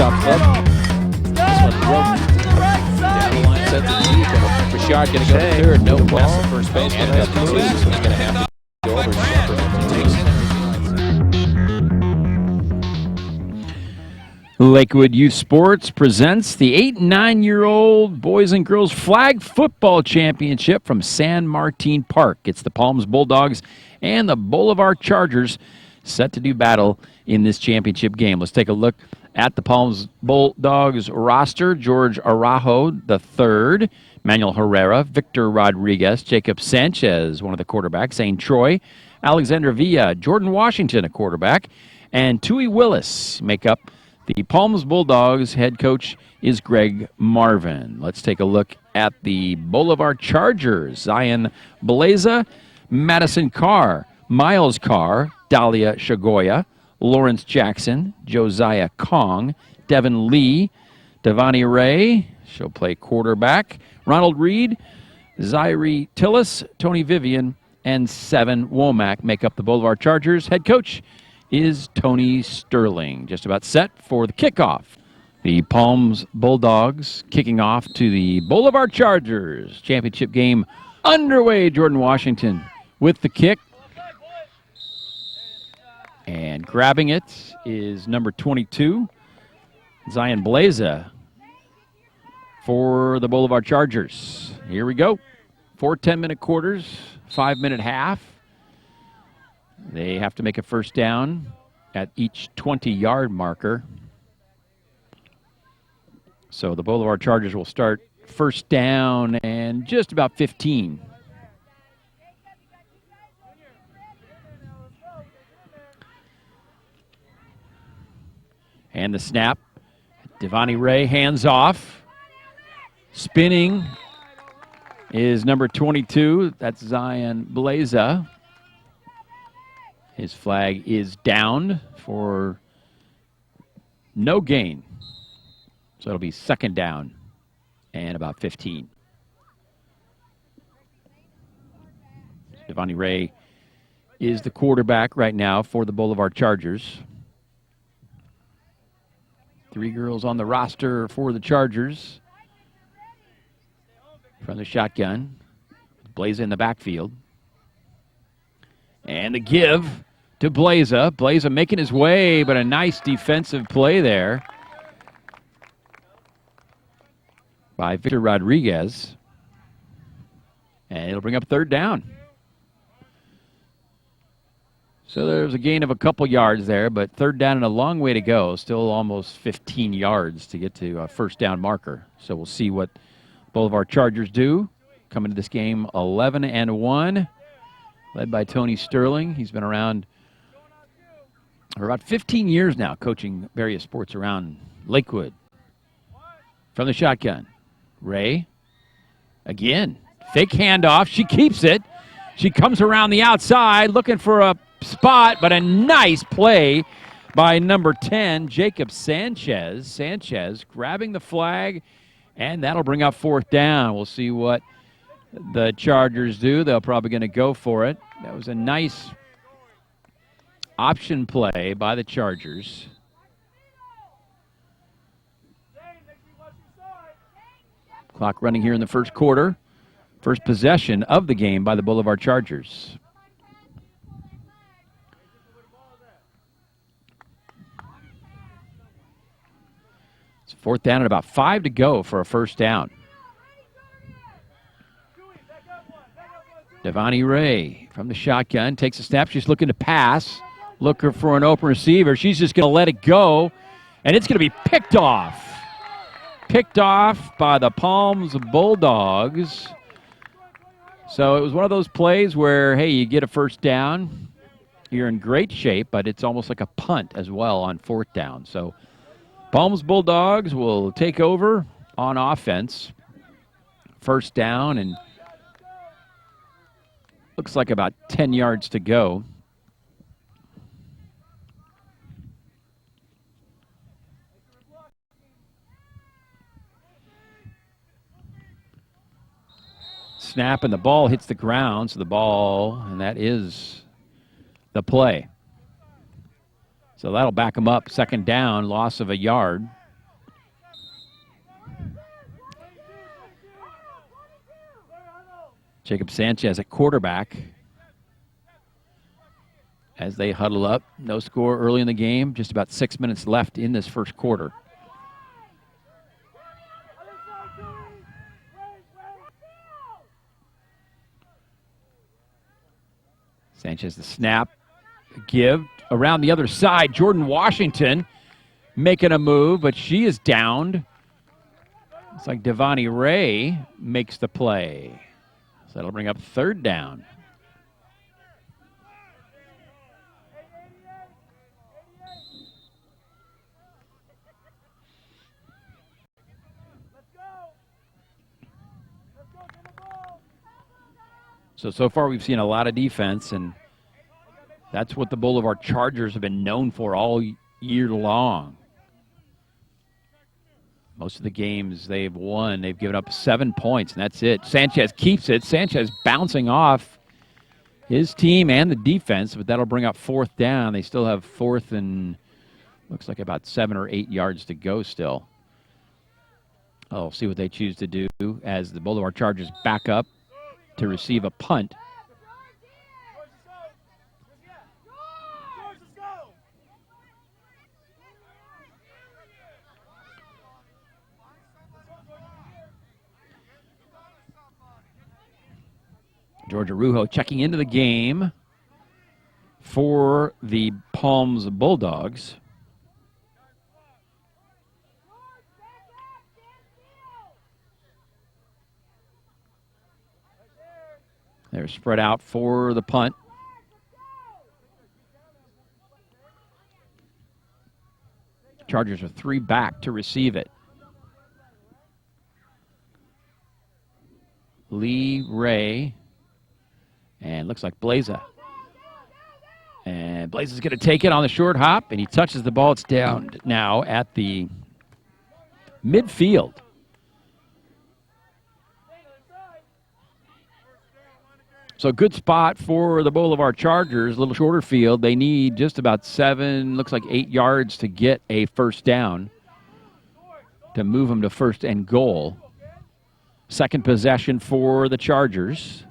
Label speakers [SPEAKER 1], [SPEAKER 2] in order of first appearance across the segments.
[SPEAKER 1] tough look. This one broke. Down the line, sets it deep. And Richard going to go to third. No pass at first base. Going to have to two. So he's going to have to go over. Shepherd takes it.
[SPEAKER 2] Lakewood Youth Sports presents the 8- and 9-year-old boys and girls flag football championship from San Martin Park. It's the Palms Bulldogs and the Boulevard Chargers set to do battle in this championship game. Let's take a look at the Palms Bulldogs roster. George Araujo III, Manuel Herrera, Victor Rodriguez, Jacob Sanchez, one of the quarterbacks, Zane Troy, Alexander Villa, Jordan Washington, a quarterback, and Tui Willis make up the Palms Bulldogs. Head coach is Greg Marvin. Let's take a look at the Boulevard Chargers. Zion Blaza, Madison Carr, Miles Carr, Dahlia Shagoya, Lawrence Jackson, Josiah Kong, Devin Lee, Devoni Ray, she'll play quarterback, Ronald Reed, Zaire Tillis, Tony Vivian, and Seven Womack make up the Boulevard Chargers. Head coach is Tony Sterling. Just about set for the kickoff. The Palms Bulldogs kicking off to the Boulevard Chargers. Championship game underway. Jordan Washington with the kick. And grabbing it is number 22, Zion Blaza for the Boulevard Chargers. Here we go. 4 10-minute quarters, 5-minute half. They have to make a first down at each 20-yard marker. So the Boulevard Chargers will start first down and just about 15. And the snap. Devoni Ray hands off. Spinning is number 22. That's Zion Blaza. His flag is down for no gain. So it'll be second down and about 15. Devoni Ray is the quarterback right now for the Boulevard Chargers. 3 girls on the roster for the Chargers. From the shotgun. Blaza in the backfield. And the give to Blaza. Blaza making his way, but a nice defensive play there by Victor Rodriguez. And it'll bring up third down. So there's a gain of a couple yards there, but third down and a long way to go. Still almost 15 yards to get to a first down marker. So we'll see what Boulevard Chargers do. Coming to this game 11-1, led by Tony Sterling. He's been around for about 15 years now, coaching various sports around Lakewood. From the shotgun, Ray. Again, fake handoff. She keeps it. She comes around the outside looking for a spot, but a nice play by number 10, Jacob Sanchez. Sanchez grabbing the flag, and that'll bring up fourth down. We'll see what the Chargers do. They're probably going to go for it. That was a nice option play by the Chargers. Clock running here in the first quarter. First possession of the game by the Boulevard Chargers. It's fourth down and about 5 to go for a first down. Devoni Ray from the shotgun takes a snap. She's looking to pass, looking for an open receiver. She's just going to let it go, and it's going to be picked off. Picked off by the Palms Bulldogs. So it was one of those plays where, hey, you get a first down, you're in great shape, but it's almost like a punt as well on fourth down. So Palms Bulldogs will take over on offense. First down, and looks like about 10 yards to go. Snap, and the ball hits the ground, so the ball, and that is the play. So that'll back them up. Second down, loss of a yard. Jacob Sanchez at quarterback. As they huddle up, no score early in the game, just about 6 minutes left in this first quarter. Sanchez the snap, give around the other side. Jordan Washington making a move, but she is downed. It's like Devoni Ray makes the play. So that'll bring up third down. So far we've seen a lot of defense, and that's what the Boulevard Chargers have been known for all year long. Most of the games they've won, they've given up 7 points, and that's it. Sanchez keeps it. Sanchez bouncing off his team and the defense, but that'll bring up fourth down. They still have fourth and looks like about 7 or 8 yards to go still. I'll see what they choose to do as the Boulevard Chargers back up to receive a punt. Georgia Rujo checking into the game for the Palms Bulldogs. They're spread out for the punt. Chargers are 3 back to receive it. Lee, Ray, and looks like Blaza. And Blaza's going to take it on the short hop, and he touches the ball. It's down now at the midfield. So good spot for the Boulevard Chargers, a little shorter field. They need just about 7, looks like 8 yards to get a first down to move them to first and goal. Second possession for the Chargers.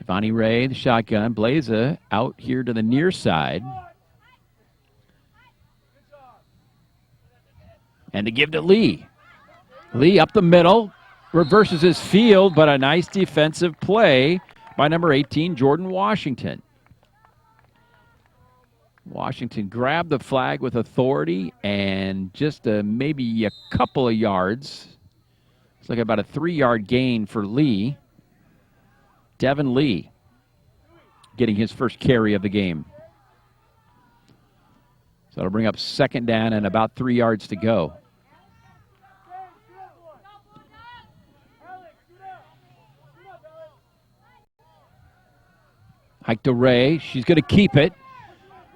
[SPEAKER 2] Devoni Ray, the shotgun. Blaza out here to the near side. And to give to Lee. Lee up the middle. Reverses his field, but a nice defensive play by number 18, Jordan Washington. Washington grabbed the flag with authority and just maybe a couple of yards. It's like about a 3-yard gain for Lee. Devin Lee getting his first carry of the game. So it'll bring up second down and about 3 yards to go. Hike to Ray. She's going to keep it.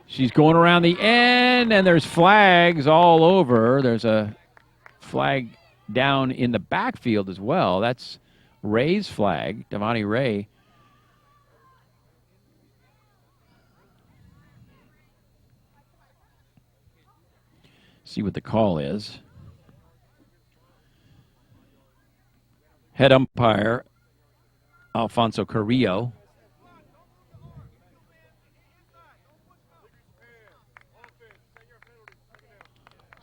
[SPEAKER 2] She's going around the end, and there's flags all over. There's a flag down in the backfield as well. That's Ray's flag, Devoni Ray. See what the call is. Head umpire, Alfonso Carrillo.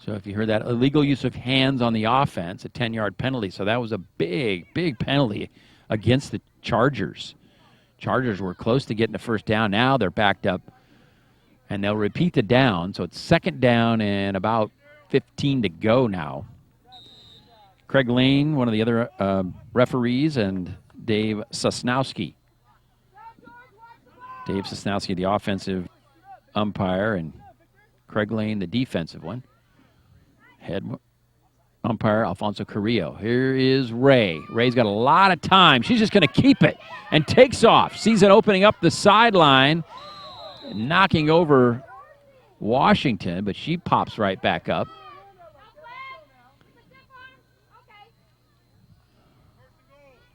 [SPEAKER 2] So if you heard that, illegal use of hands on the offense, a 10-yard penalty. So that was a big, big penalty against the Chargers. Chargers were close to getting a first down. Now they're backed up, and they'll repeat the down. So it's second down and about 15 to go now. Craig Lane, one of the other referees, and Dave Sosnowski. Dave Sosnowski, the offensive umpire, and Craig Lane, the defensive one. Head umpire Alfonso Carrillo. Here is Ray. Ray's got a lot of time. She's just going to keep it and takes off. Sees it opening up the sideline, knocking over Washington, but she pops right back up.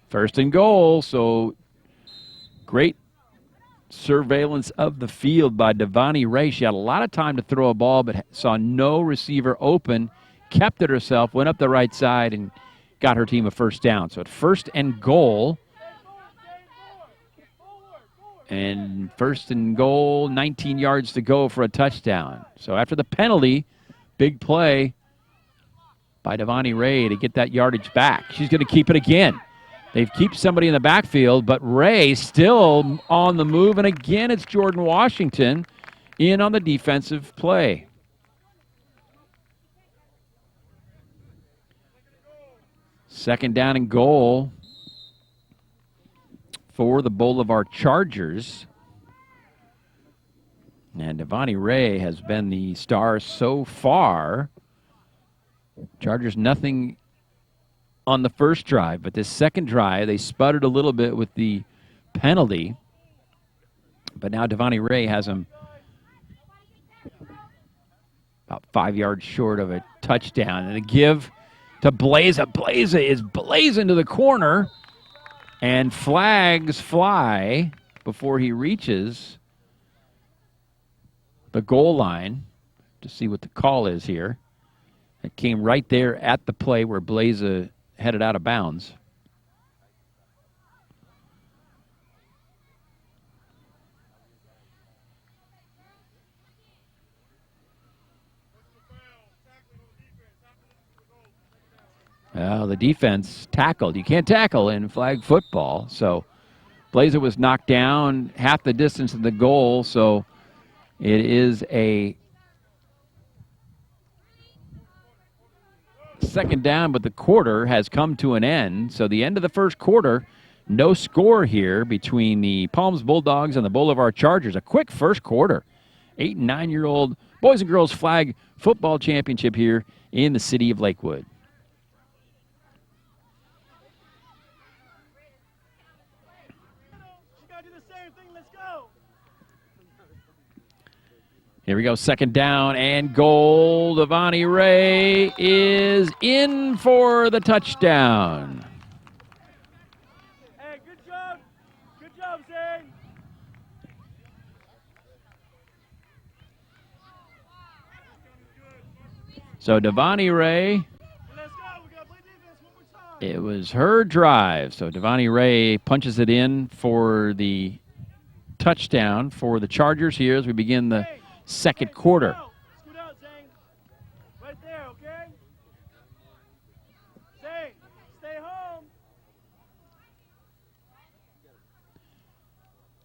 [SPEAKER 2] First and goal, so great surveillance of the field by Devoni Ray. She had a lot of time to throw a ball, but saw no receiver open, kept it herself, went up the right side, and got her team a first down. So at 1st and goal. And 1st and goal, 19 yards to go for a touchdown. So after the penalty, big play by Devoni Ray to get that yardage back. She's going to keep it again. They keep somebody in the backfield, but Ray still on the move. And again, it's Jordan Washington in on the defensive play. Second down and goal for the Boulevard Chargers. And Devoni Ray has been the star so far. Chargers nothing on the first drive, but this second drive, they sputtered a little bit with the penalty. But now Devoni Ray has them about 5 yards short of a touchdown. And a give to Blaza. Blaza is blazing to the corner. And flags fly before he reaches the goal line to see what the call is here. It came right there at the play where Blaza headed out of bounds. Well, the defense tackled. You can't tackle in flag football. So Blaza was knocked down half the distance of the goal. So it is a second down, but the quarter has come to an end. So the end of the first quarter, no score here between the Palms Bulldogs and the Boulevard Chargers. A quick first quarter. 8- and 9-year-old boys and girls flag football championship here in the city of Lakewood. Here we go, second down and goal. Devoni Ray is in for the touchdown.
[SPEAKER 3] Hey, good job. Good job, Zane.
[SPEAKER 2] So Devoni Ray,
[SPEAKER 3] Let's go. We gotta play defense one more time.
[SPEAKER 2] it was her drive. So Devoni Ray punches it in for the touchdown for the Chargers here as we begin the second quarter.
[SPEAKER 3] Scoot out, Zane. Right there, okay? Zane, stay home.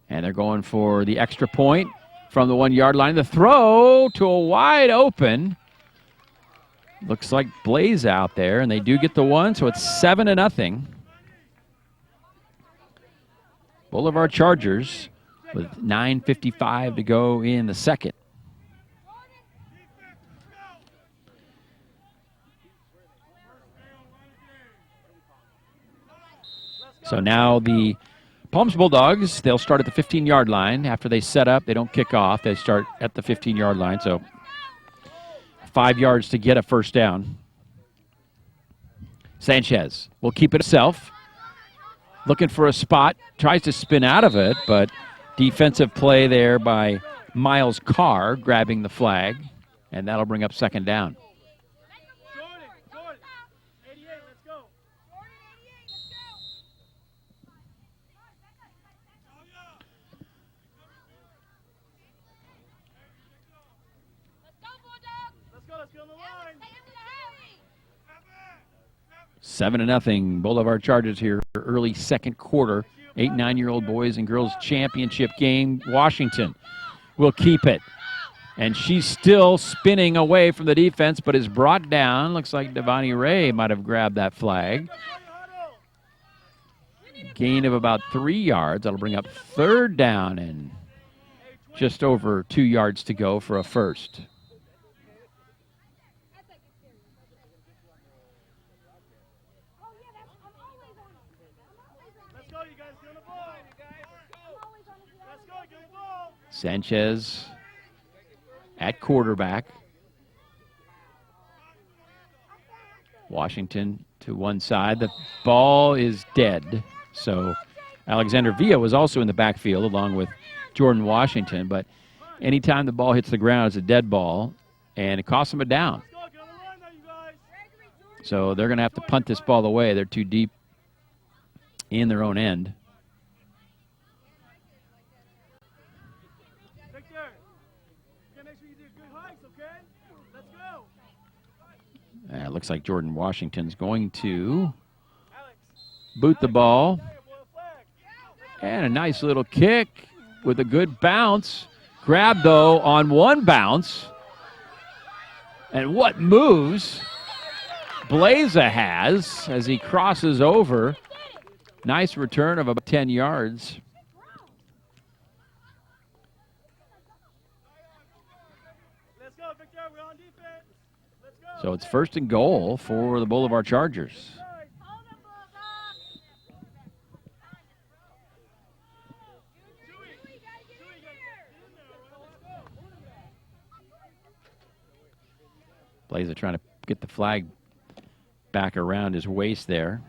[SPEAKER 2] And they're going for the extra point from the 1-yard line. The throw to a wide open. Looks like Blaze out there, and they do get the one, so it's 7-0. Boulevard Chargers with 9:55 to go in the second. So now the Palms Bulldogs, they'll start at the 15-yard line. After they set up, they don't kick off. They start at the 15-yard line. So 5 yards to get a first down. Sanchez will keep it himself. Looking for a spot. Tries to spin out of it, but defensive play there by Miles Carr grabbing the flag. And that'll bring up second down.
[SPEAKER 3] Jordan, 88, let's go. Let's go on the line.
[SPEAKER 2] 7-0 Boulevard Chargers here, early second quarter. 8- and 9-year-old boys and girls championship game. Washington will keep it. And she's still spinning away from the defense, but is brought down. Looks like Devoni Ray might have grabbed that flag. Gain of about 3 yards. That'll bring up third down and just over 2 yards to go for a first.
[SPEAKER 3] Let's go, you guys. Get on the ball. Let's go, get the ball.
[SPEAKER 2] Sanchez at quarterback. Washington to one side. The ball is dead. So Alexander Villa was also in the backfield along with Jordan Washington. But anytime the ball hits the ground, it's a dead ball, and it costs him a down.
[SPEAKER 3] Let's go, get on the line now, you guys.
[SPEAKER 2] So they're going to have to punt this ball away. They're too deep in their own end.
[SPEAKER 3] Victor, you gotta make sure you do good hikes, okay? Let's go.
[SPEAKER 2] It looks like Jordan Washington's going to
[SPEAKER 3] Alex,
[SPEAKER 2] boot the ball.
[SPEAKER 3] boil flag.
[SPEAKER 2] And a nice little kick with a good bounce. Grab, though, on one bounce. And what moves Blaza has as he crosses over. Nice return of about 10 yards.
[SPEAKER 3] Let's go, Victor. We're on defense. Let's go.
[SPEAKER 2] So it's 1st and goal for the Boulevard Chargers. Blaza trying to get the flag back around his waist there.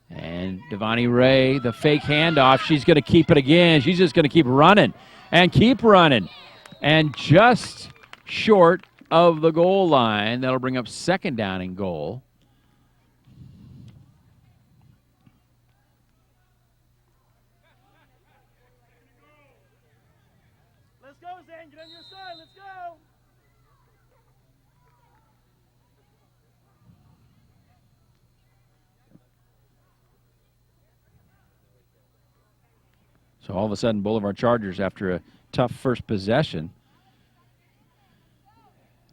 [SPEAKER 2] And Devoni Ray, the fake handoff, she's going to keep it again. She's just going to keep running and keep running. And just short of the goal line. That'll bring up 2nd down and goal.
[SPEAKER 3] Let's go, Zane. Get on your side. Let's go.
[SPEAKER 2] So all of a sudden, Boulevard Chargers, after a tough first possession,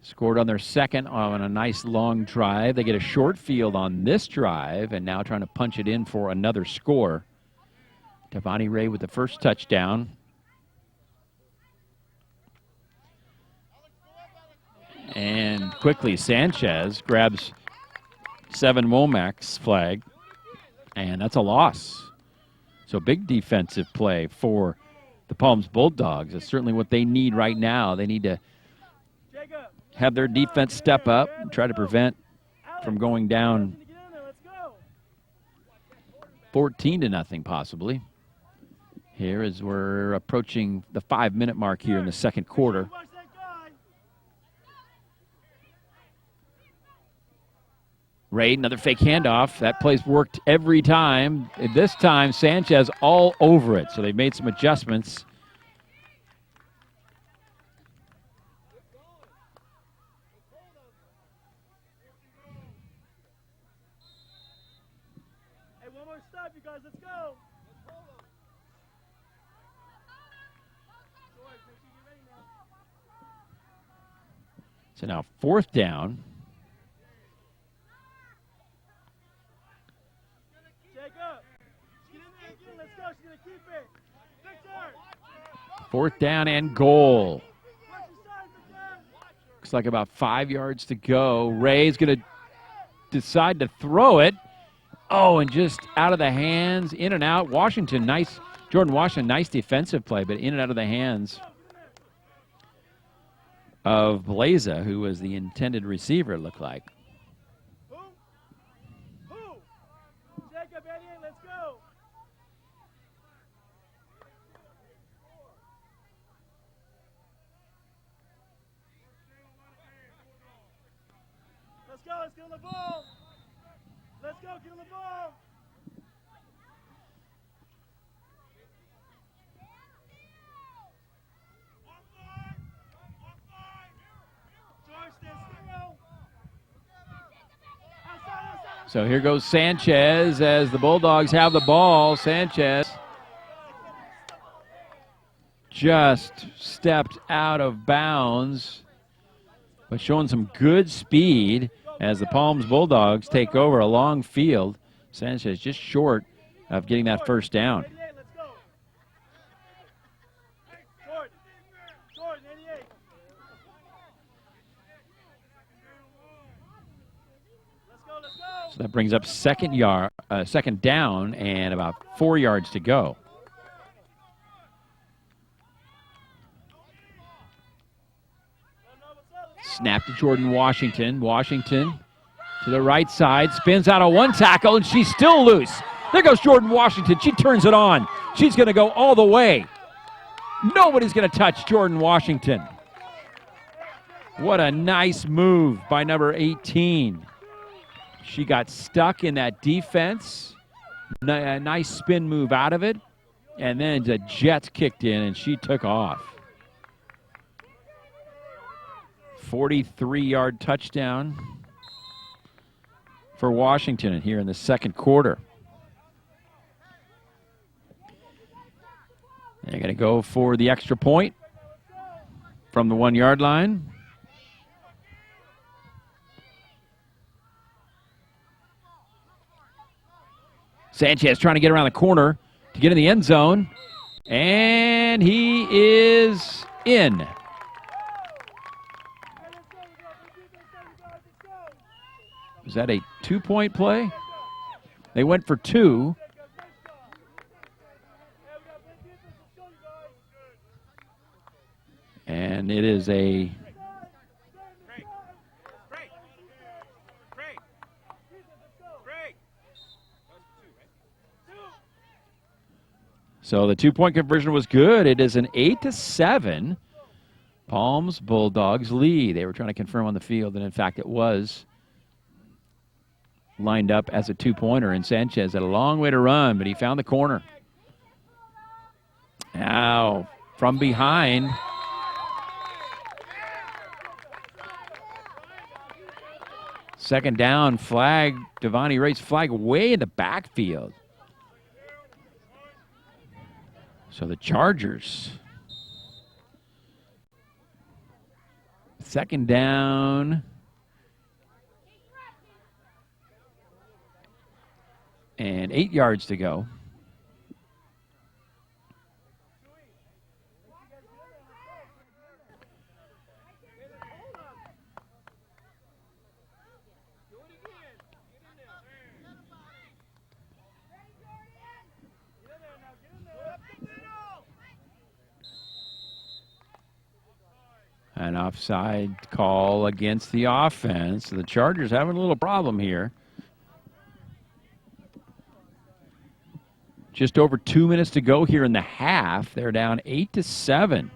[SPEAKER 2] scored on their 2nd on a nice long drive. They get a short field on this drive, and now trying to punch it in for another score. Devoni Ray with the 1st touchdown. And quickly, Sanchez grabs 7 Womack's flag, and that's a loss. So big defensive play for the Palms Bulldogs. It's certainly what they need right now. They need to have their defense step up and try to prevent from going down 14-0 possibly. Here as we're approaching the 5-minute mark here in the 2nd quarter. Ray, another fake handoff. That play's worked every time. This time, Sanchez all over it. So they made some adjustments.
[SPEAKER 3] Hey, one more stop, you guys. Let's go.
[SPEAKER 2] So now 4th down.
[SPEAKER 3] Let's go. She's gonna keep it. Victor.
[SPEAKER 2] 4th down and goal. Looks like about 5 yards to go. Ray's going to decide to throw it. Oh, and just out of the hands, in and out. Washington, nice. Jordan Washington, nice defensive play, but in and out of the hands of Blaza, who was the intended receiver, it looked like.
[SPEAKER 3] Jacob, Eddie, let's go. Let's go. Let's get on the ball. Let's go. Get on the ball.
[SPEAKER 2] So here goes Sanchez as the Bulldogs have the ball. Sanchez just stepped out of bounds, but showing some good speed as the Palms Bulldogs take over a long field. Sanchez just short of getting that 1st down. So that brings up 2nd down and about 4 yards to go. Snap to Jordan Washington. Washington to the right side, spins out of one tackle, and she's still loose. There goes Jordan Washington. She turns it on. She's going to go all the way. Nobody's going to touch Jordan Washington. What a nice move by number 18. She got stuck in that defense. A nice spin move out of it. And then the Jets kicked in, and she took off. 43-yard touchdown for Washington here in the second quarter. They're going to go for the extra point from the 1-yard line. Sanchez trying to get around the corner to get in the end zone. And he is in. Was that a 2-point play? They went for 2. And it is a so the 2-point conversion was good. It is an 8-7 Palms Bulldogs lead. They were trying to confirm on the field, and in fact it was lined up as a 2-pointer, and Sanchez had a long way to run, but he found the corner. Now from behind. Second down, flag, Devoni Ray's flag way in the backfield. So the Chargers. Second down. And 8 yards to go. An offside call against the offense. The Chargers having a little problem here. Just over 2 minutes to go here in the half. They're down 8-7.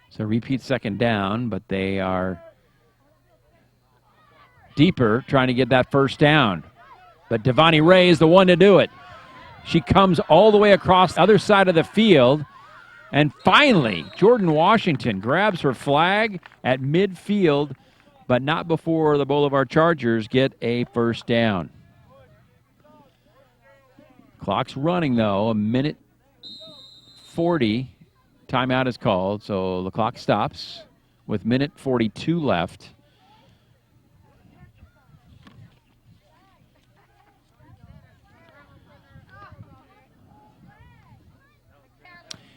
[SPEAKER 2] So repeat second down, but they are deeper trying to get that first down. But Devoni Ray is the one to do it. She comes all the way across the other side of the field. And finally, Jordan Washington grabs her flag at midfield, but not before the Boulevard Chargers get a first down. Clock's running, though. 1:40. Timeout is called, so the clock stops with 1:42 left.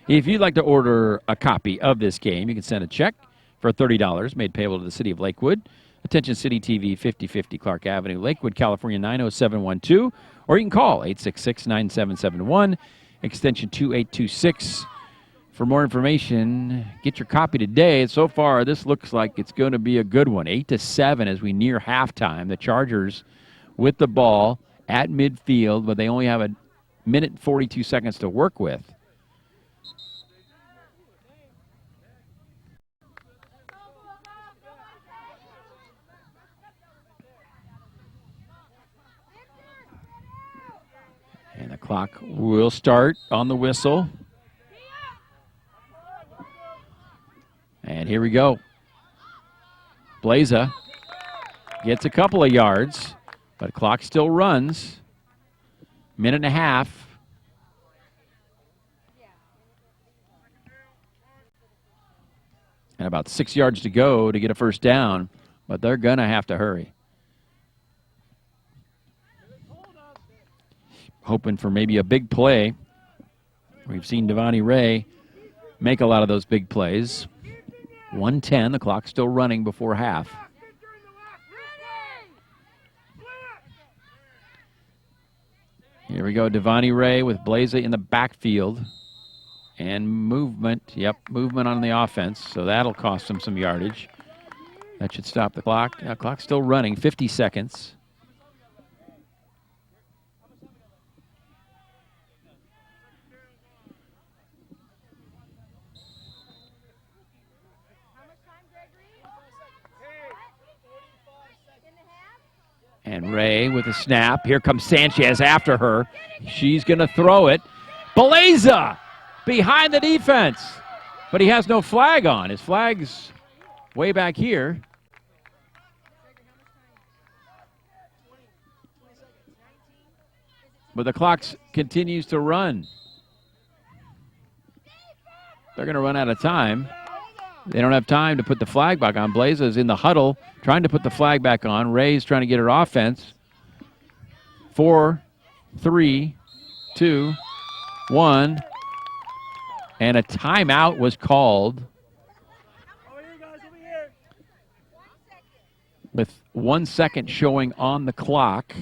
[SPEAKER 2] If you'd like to order a copy of this game, you can send a check for $30 made payable to the City of Lakewood. Attention City TV, 5050 Clark Avenue, Lakewood, California, 90712. Or you can call 866-9771, extension 2826. For more information, get your copy today. So far, this looks like it's going to be a good one. 8-7 as we near halftime. The Chargers with the ball at midfield, but they only have a 1:42 seconds to work with. And the clock will start on the whistle. And here we go. Blaza gets a couple of yards, but clock still runs. 1.5 minutes. And about 6 yards to go to get a first down, but they're going to have to hurry. Hoping for maybe a big play. We've seen Devoni Ray make a lot of those big plays. 1:10, the clock's still running before half. Here we go, Devoni Ray with Blaza in the backfield. And movement. Yep, movement on the offense. So that'll cost them some yardage. That should stop the clock. Clock's still running, 50 seconds. And Ray with a snap. Here comes Sanchez after her. She's going to throw it. Beleza behind the defense. But he has no flag on. His flag's way back here. But the clock continues to run. They're going to run out of time. They don't have time to put the flag back on. Blaza's in the huddle trying to put the flag back on. Ray's trying to get her offense. 4, 3, 2, 1. And a timeout was called with 1 second showing on the clock.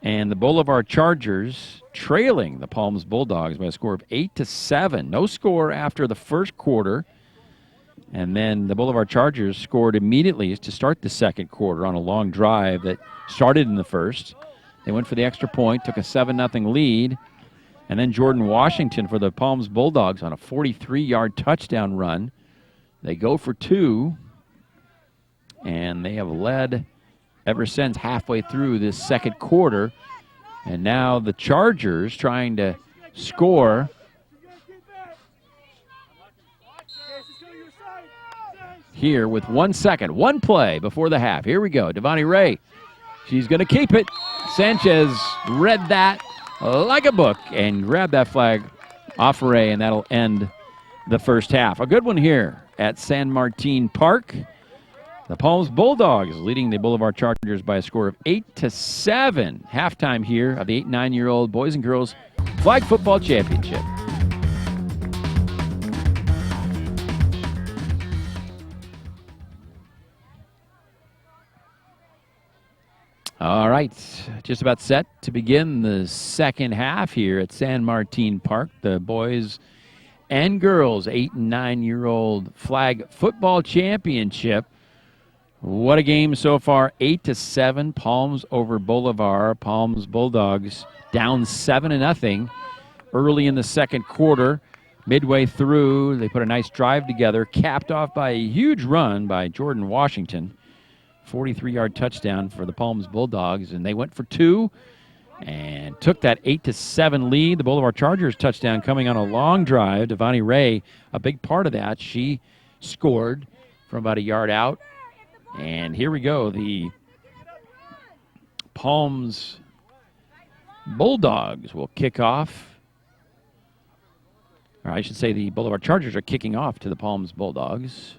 [SPEAKER 2] And the Boulevard Chargers trailing the Palms Bulldogs by a score of 8-7. No score after the first quarter. And then the Boulevard Chargers scored immediately to start the second quarter on a long drive that started in the first. They went for the extra point, took a 7-0 lead. And then Jordan Washington for the Palms Bulldogs on a 43-yard touchdown run. They go for 2. And they have led ever since halfway through this second quarter. And now the Chargers trying to score. Here with 1 second, one play before the half. Here we go. Devoni Ray. She's going to keep it. Sanchez read that like a book and grabbed that flag off Ray, and that'll end the first half. A good one here at San Martin Park. The Palms Bulldogs leading the Boulevard Chargers by a score of 8-7. Halftime here of the 8 and 9-year-old boys and girls flag football championship. All right, just about set to begin the second half here at San Martin Park. The boys and girls 8 and 9-year-old flag football championship. What a game so far, 8-7, Palms over Boulevard. Palms Bulldogs down 7-0 early in the second quarter. Midway through, they put a nice drive together, capped off by a huge run by Jordan Washington. 43-yard touchdown for the Palms Bulldogs, and they went for 2 and took that 8-7 lead. The Boulevard Chargers touchdown coming on a long drive. Devoni Ray, a big part of that. She scored from about a yard out. And here we go. The Palms Bulldogs will kick off. Or I should say the Boulevard Chargers are kicking off to the Palms Bulldogs.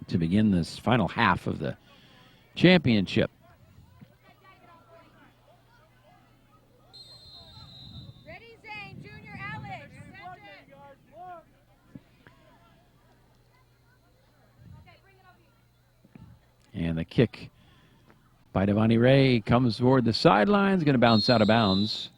[SPEAKER 2] To begin this final half of the championship.
[SPEAKER 4] Ready, Zane, Junior, Alex.
[SPEAKER 2] And the kick by Devoni Ray comes toward the sidelines, going to bounce out of bounds.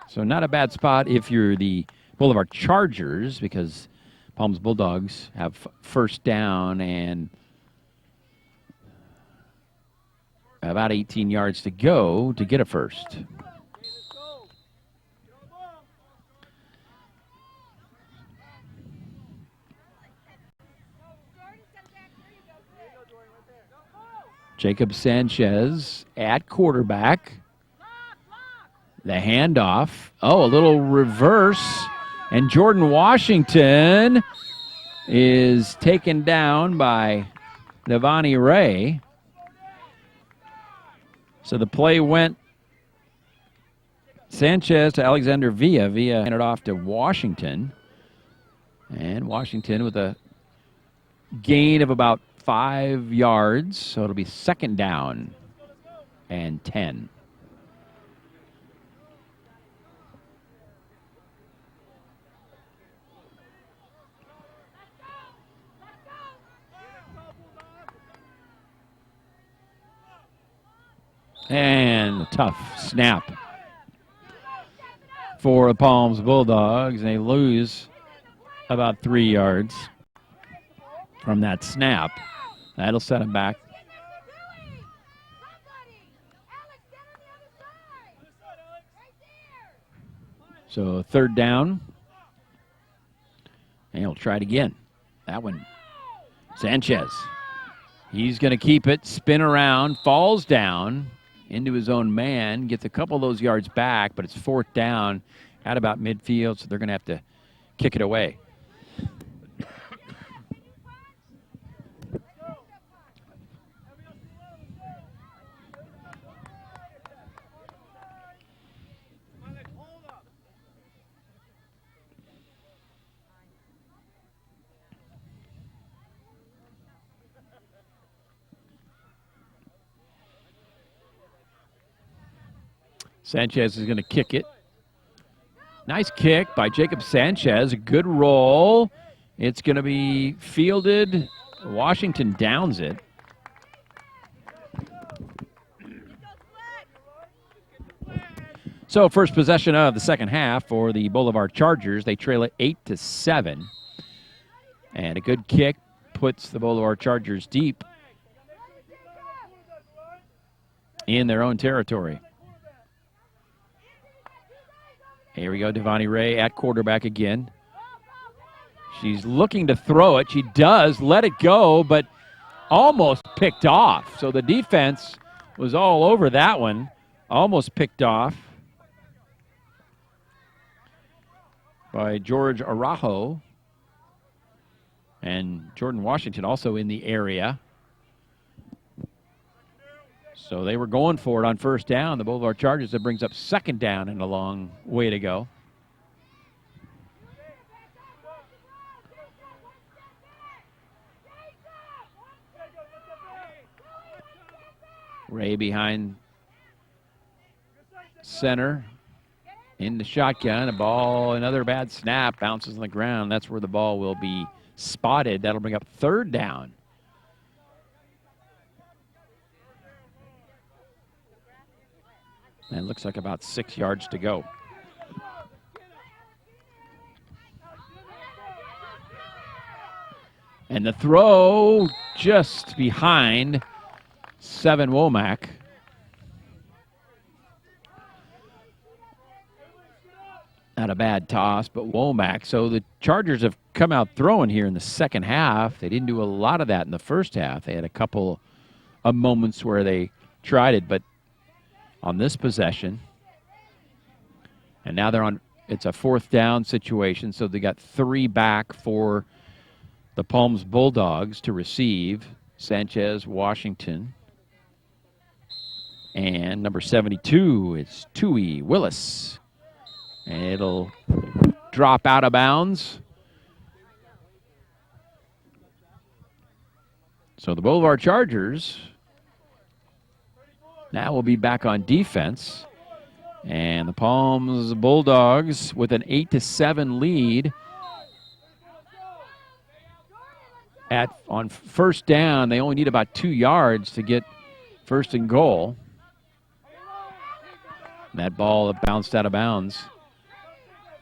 [SPEAKER 2] So not a bad spot if you're the Boulevard Chargers, because Palms Bulldogs have first down and about 18 yards to go to get a first. Jacob Sanchez at quarterback. The handoff. Oh, a little reverse. And Jordan Washington is taken down by Devoni Ray. So the play went Sanchez to Alexander Villa. Villa handed off to Washington. And Washington with a gain of about 5 yards. So it'll be second down and 10. And a tough snap for the Palms Bulldogs. They lose about 3 yards from that snap. That'll set them back. So 3rd down. And he'll try it again. That one, Sanchez. He's going to keep it, spin around, falls down into his own man, gets a couple of those yards back, but it's 4th down at about midfield, so they're going to have to kick it away. Sanchez is going to kick it. Nice kick by Jacob Sanchez. A good roll. It's going to be fielded. Washington downs it. So first possession of the second half for the Boulevard Chargers. They trail it 8-7. And a good kick puts the Boulevard Chargers deep in their own territory. Here we go, Devoni Ray at quarterback again. She's looking to throw it. She does let it go, but almost picked off. So the defense was all over that one. Almost picked off by George Araujo. And Jordan Washington also in the area. So they were going for it on 1st down. The Boulevard Chargers, that brings up 2nd down and a long way to go. Ray behind center. In the shotgun, a ball, another bad snap, bounces on the ground. That's where the ball will be spotted. That'll bring up 3rd down. And it looks like about 6 yards to go. And the throw just behind 7 Womack. Not a bad toss, but Womack. So the Chargers have come out throwing here in the second half. They didn't do a lot of that in the first half. They had a couple of moments where they tried it, but on this possession, and now they're on, it's a 4th down situation, so they got 3 back for the Palms Bulldogs to receive. Sanchez, Washington, and number 72 is Tui Willis. And it'll drop out of bounds. So the Boulevard Chargers now will be back on defense. And the Palms Bulldogs with an 8-7 lead. On 1st down, they only need about 2 yards to get 1st and goal. And that ball bounced out of bounds.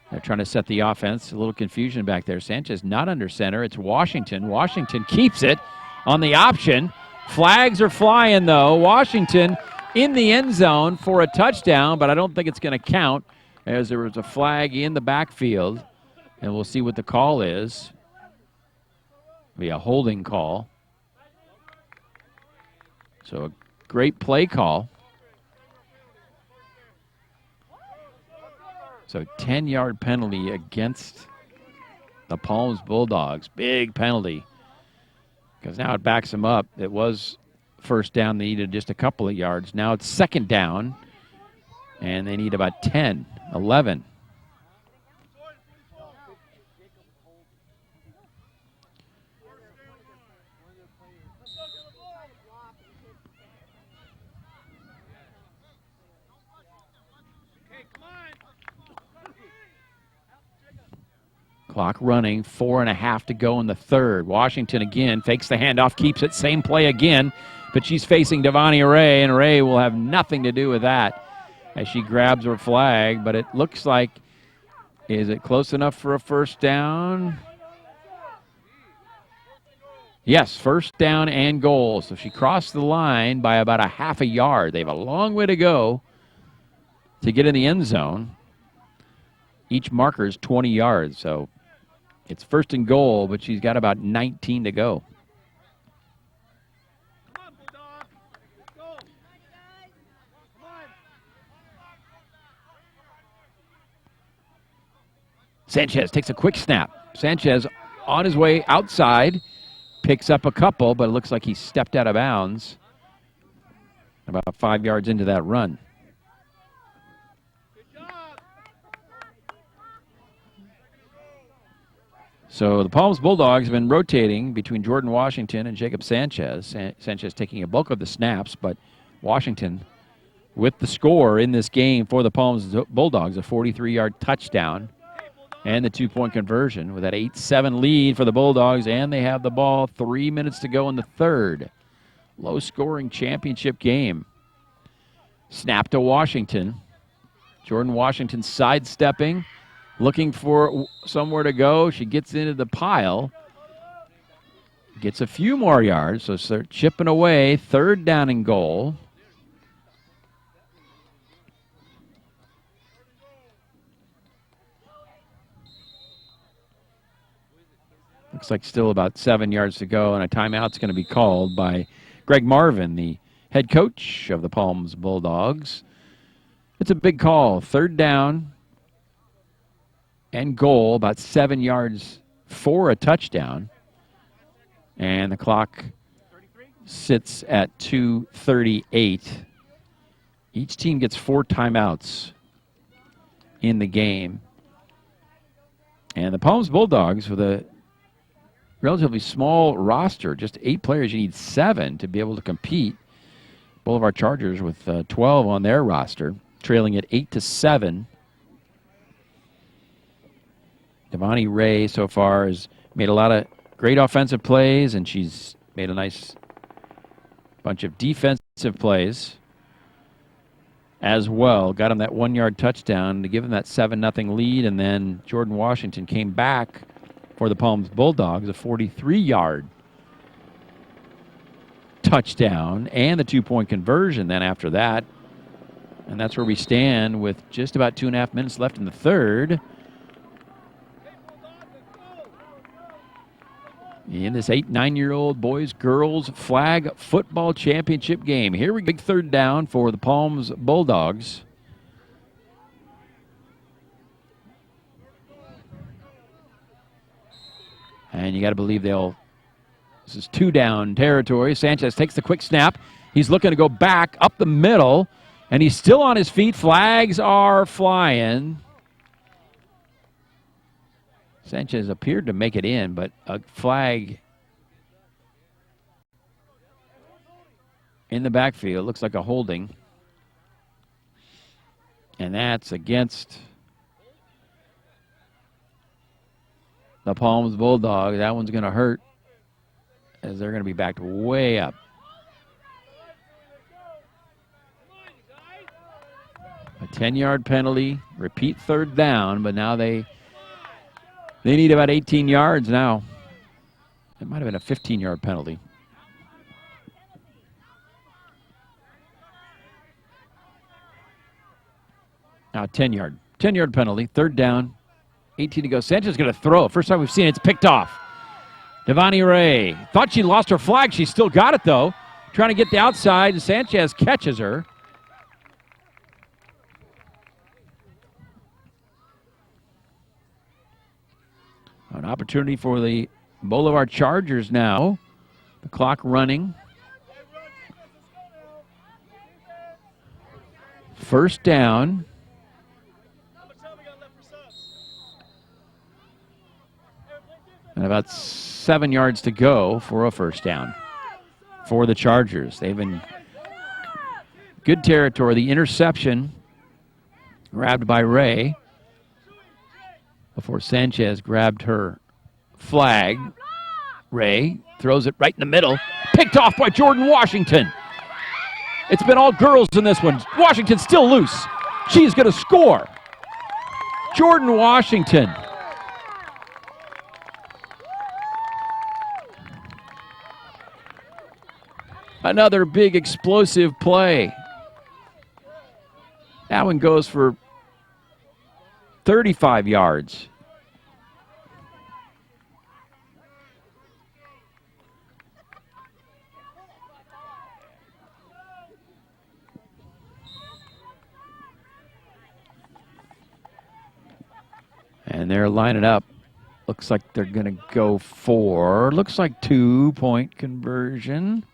[SPEAKER 2] They're trying to set the offense. A little confusion back there. Sanchez not under center. It's Washington. Washington keeps it on the option. Flags are flying, though. Washington in the end zone for a touchdown, but I don't think it's going to count as there was a flag in the backfield. And we'll see what the call is. It'll be a holding call. So a great play call. So 10-yard penalty against the Palms Bulldogs. Big penalty. Because now it backs them up. It was 1st down. They needed just a couple of yards. Now it's 2nd down. And they need about 10, 11. Clock running, 4.5 to go in the 3rd. Washington again fakes the handoff, keeps it, same play again. but she's facing Devoni Ray, and Ray will have nothing to do with that as she grabs her flag. But it looks like, is it close enough for a first down? Yes, first down and goal. So she crossed the line by about a half a yard. They have a long way to go to get in the end zone. Each marker is 20 yards, so it's first and goal, but she's got about 19 to go. Sanchez takes a quick snap. Sanchez on his way outside, picks up a couple, but it looks like he stepped out of bounds about 5 yards into that run. So the Palms Bulldogs have been rotating between Jordan Washington and Jacob Sanchez. Sanchez taking a bulk of the snaps, but Washington with the score in this game for the Palms Bulldogs, a 43-yard touchdown and the 2-point conversion with that 8-7 lead for the Bulldogs, and they have the ball 3 minutes to go in the third. Low-scoring championship game. Snap to Washington. Jordan Washington sidestepping, looking for somewhere to go. She gets into the pile. Gets a few more yards, so start chipping away. Third down and goal. Looks like still about 7 yards to go, and a timeout's going to be called by Greg Marvin, the head coach of the Palms Bulldogs. It's a big call. Third down and goal, about 7 yards for a touchdown. And the clock sits at 2:38. Each team gets 4 timeouts in the game. And the Palms Bulldogs, with a relatively small roster, just 8 players, you need 7 to be able to compete. Boulevard Chargers with 12 on their roster, trailing at 8-7. Devoni Ray so far has made a lot of great offensive plays, and she's made a nice bunch of defensive plays as well. Got him that 1-yard touchdown to give him that 7-0 lead, and then Jordan Washington came back for the Palms Bulldogs, a 43-yard touchdown and the 2-point conversion then after that. And that's where we stand with just about 2.5 minutes left in the third. In this 8-9-year-old boys-girls flag football championship game. Here we go, big third down for the Palms Bulldogs. And you got to believe this is 2-down territory. Sanchez takes the quick snap. He's looking to go back up the middle, and he's still on his feet. Flags are flying. Sanchez appeared to make it in, but a flag in the backfield. Looks like a holding. And that's against the Palms Bulldogs. That one's going to hurt, as they're going to be backed way up. A 10-yard penalty, repeat third down, but now they need about 18 yards now. It might have been a 15-yard penalty. Now 10-yard penalty, third down, 18 to go. Sanchez is going to throw. First time we've seen it, it's picked off. Devoni Ray thought she lost her flag. She still got it, though. Trying to get the outside, and Sanchez catches her. An opportunity for the Boulevard Chargers now. The clock running. First down. And about 7 yards to go for a first down for the Chargers. They've been good territory. The interception grabbed by Ray before Sanchez grabbed her flag. Ray throws it right in the middle. picked off by Jordan Washington. It's been all girls in this one. Washington's still loose. She's going to score. Jordan Washington. Another big explosive play. That one goes for 35 yards. And they're lining up. Looks like they're going to go for, looks like 2-point conversion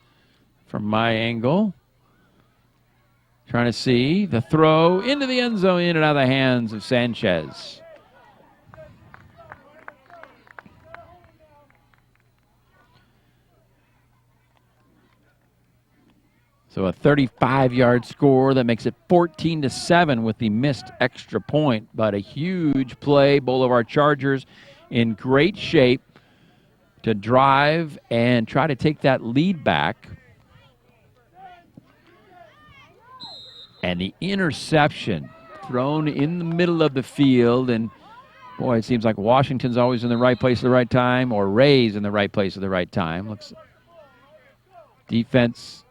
[SPEAKER 2] from my angle. Trying to see the throw into the end zone, in and out of the hands of Sanchez. So a 35-yard score that makes it 14-7 with the missed extra point. But a huge play. Boulevard Chargers in great shape to drive and try to take that lead back. And the interception thrown in the middle of the field. And, boy, it seems like Washington's always in the right place at the right time, or Ray's in the right place at the right time. Looks defense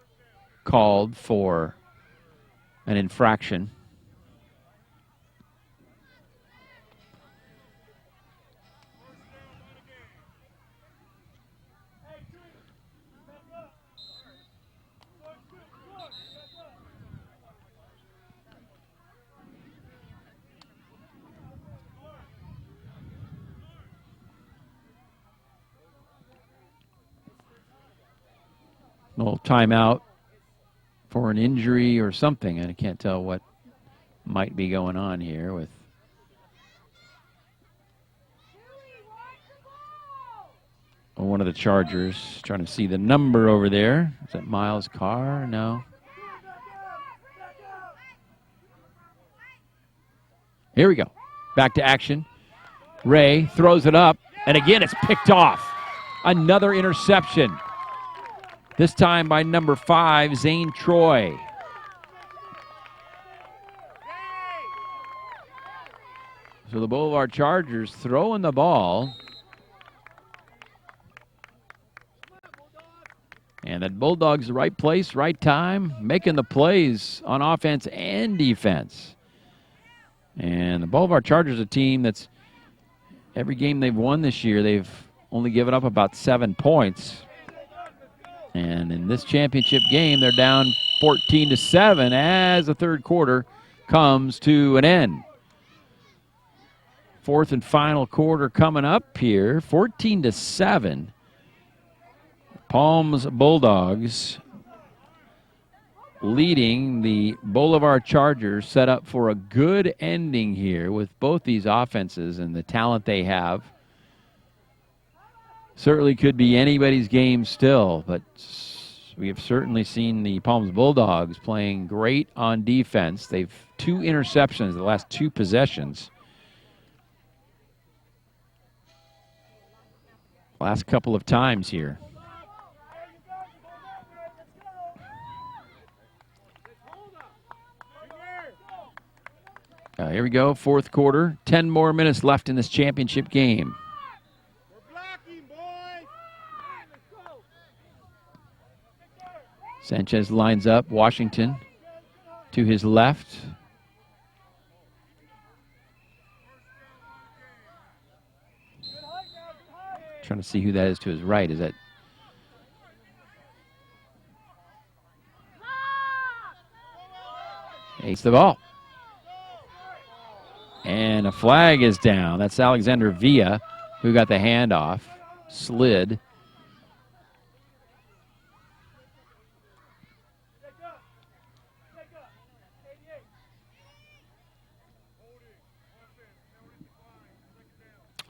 [SPEAKER 2] called for an infraction. A little timeout for an injury or something, and I can't tell what might be going on here with one of the Chargers. Trying to see the number over there. Is that Miles Carr? No. Here we go. Back to action. Ray throws it up, and again it's picked off. Another interception. This time by number 5, Zane Troy. So the Boulevard Chargers throwing the ball. And the Bulldogs, the right place, right time, making the plays on offense and defense. And the Boulevard Chargers, a team that's, every game they've won this year, they've only given up about 7 points. And in this championship game, they're down 14-7 as the third quarter comes to an end. Fourth and final quarter coming up here, 14-7. Palms Bulldogs leading the Boulevard Chargers, set up for a good ending here with both these offenses and the talent they have. Certainly could be anybody's game still, but we have certainly seen the Palms Bulldogs playing great on defense. They've 2 interceptions the last 2 possessions. Last couple of times here. Here we go, fourth quarter. 10 more minutes left in this championship game. Sanchez lines up. Washington to his left. Trying to see who that is to his right. Is that Ace the ball. And a flag is down. That's Alexander Villa, who got the handoff. Slid.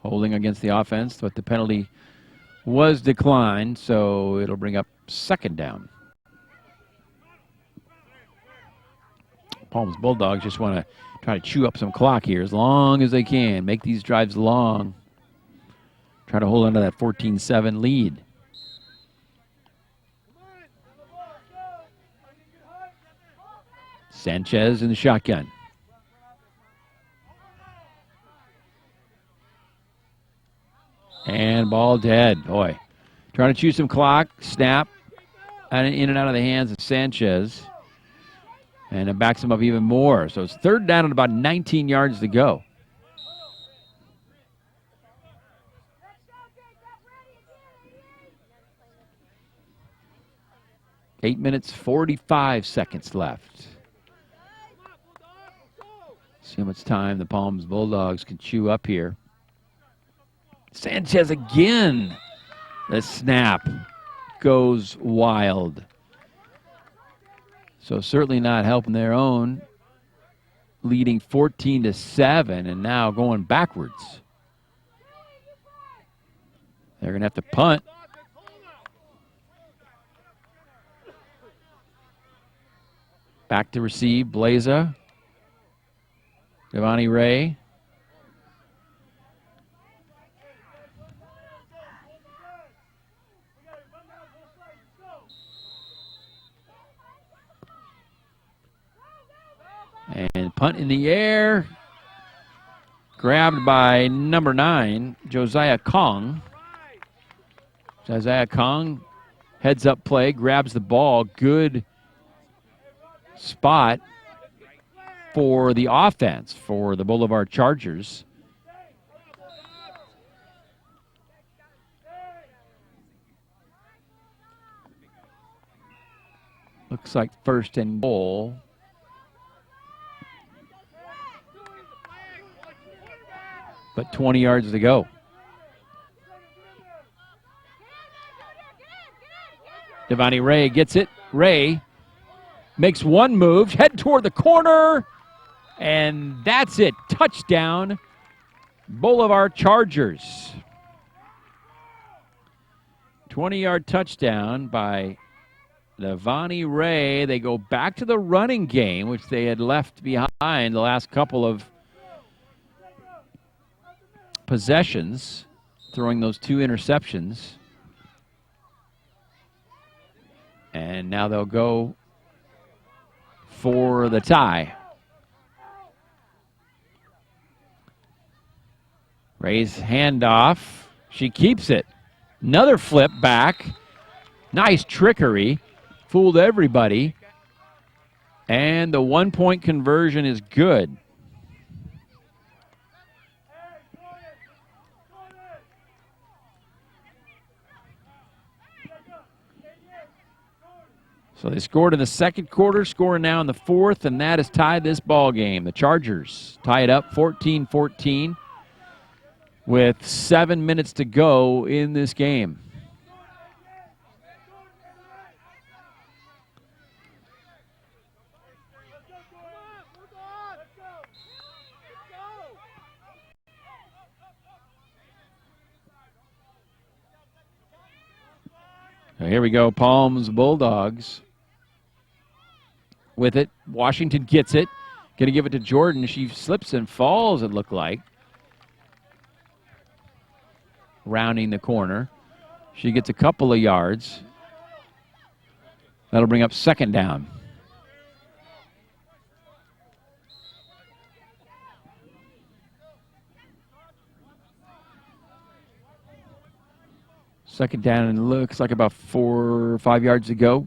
[SPEAKER 2] Holding against the offense, but the penalty was declined, so it'll bring up second down. Palms Bulldogs just want to try to chew up some clock here as long as they can. Make these drives long. Try to hold on to that 14-7 lead. Sanchez in the shotgun. And ball dead. Boy, trying to choose some clock. Snap. And in and out of the hands of Sanchez. And it backs him up even more. So it's third down and about 19 yards to go. Eight minutes, 45 seconds left. See how much time the Palms Bulldogs can chew up here. Sanchez again. The snap goes wild. So certainly not helping their own. Leading 14-7 and now going backwards. They're going to have to punt. Back to receive, Blaza. Devoni Ray. And punt in the air. Grabbed by number 9, Josiah Kong. Josiah Kong, heads up play, grabs the ball. Good spot for the offense for the Boulevard Chargers. Looks like first and goal. But 20 yards to go. Devoni Ray gets it. Ray makes one move, head toward the corner, and that's it. Touchdown, Boulevard Chargers. 20-yard touchdown by Devoni Ray. They go back to the running game, which they had left behind the last couple of possessions, throwing those 2 interceptions. And now they'll go for the tie. Ray's handoff. She keeps it. Another flip back. Nice trickery. Fooled everybody. And the 1-point conversion is good. So they scored in the second quarter, scoring now in the fourth, and that has tied this ball game. The Chargers tie it up 14-14 with 7 minutes to go in this game. Now here we go, Palms Bulldogs. With it, Washington gets it. Going to give it to Jordan. She slips and falls, it looked like. Rounding the corner. She gets a couple of yards. That'll bring up second down. Second down, and looks like about 4 or 5 yards to go.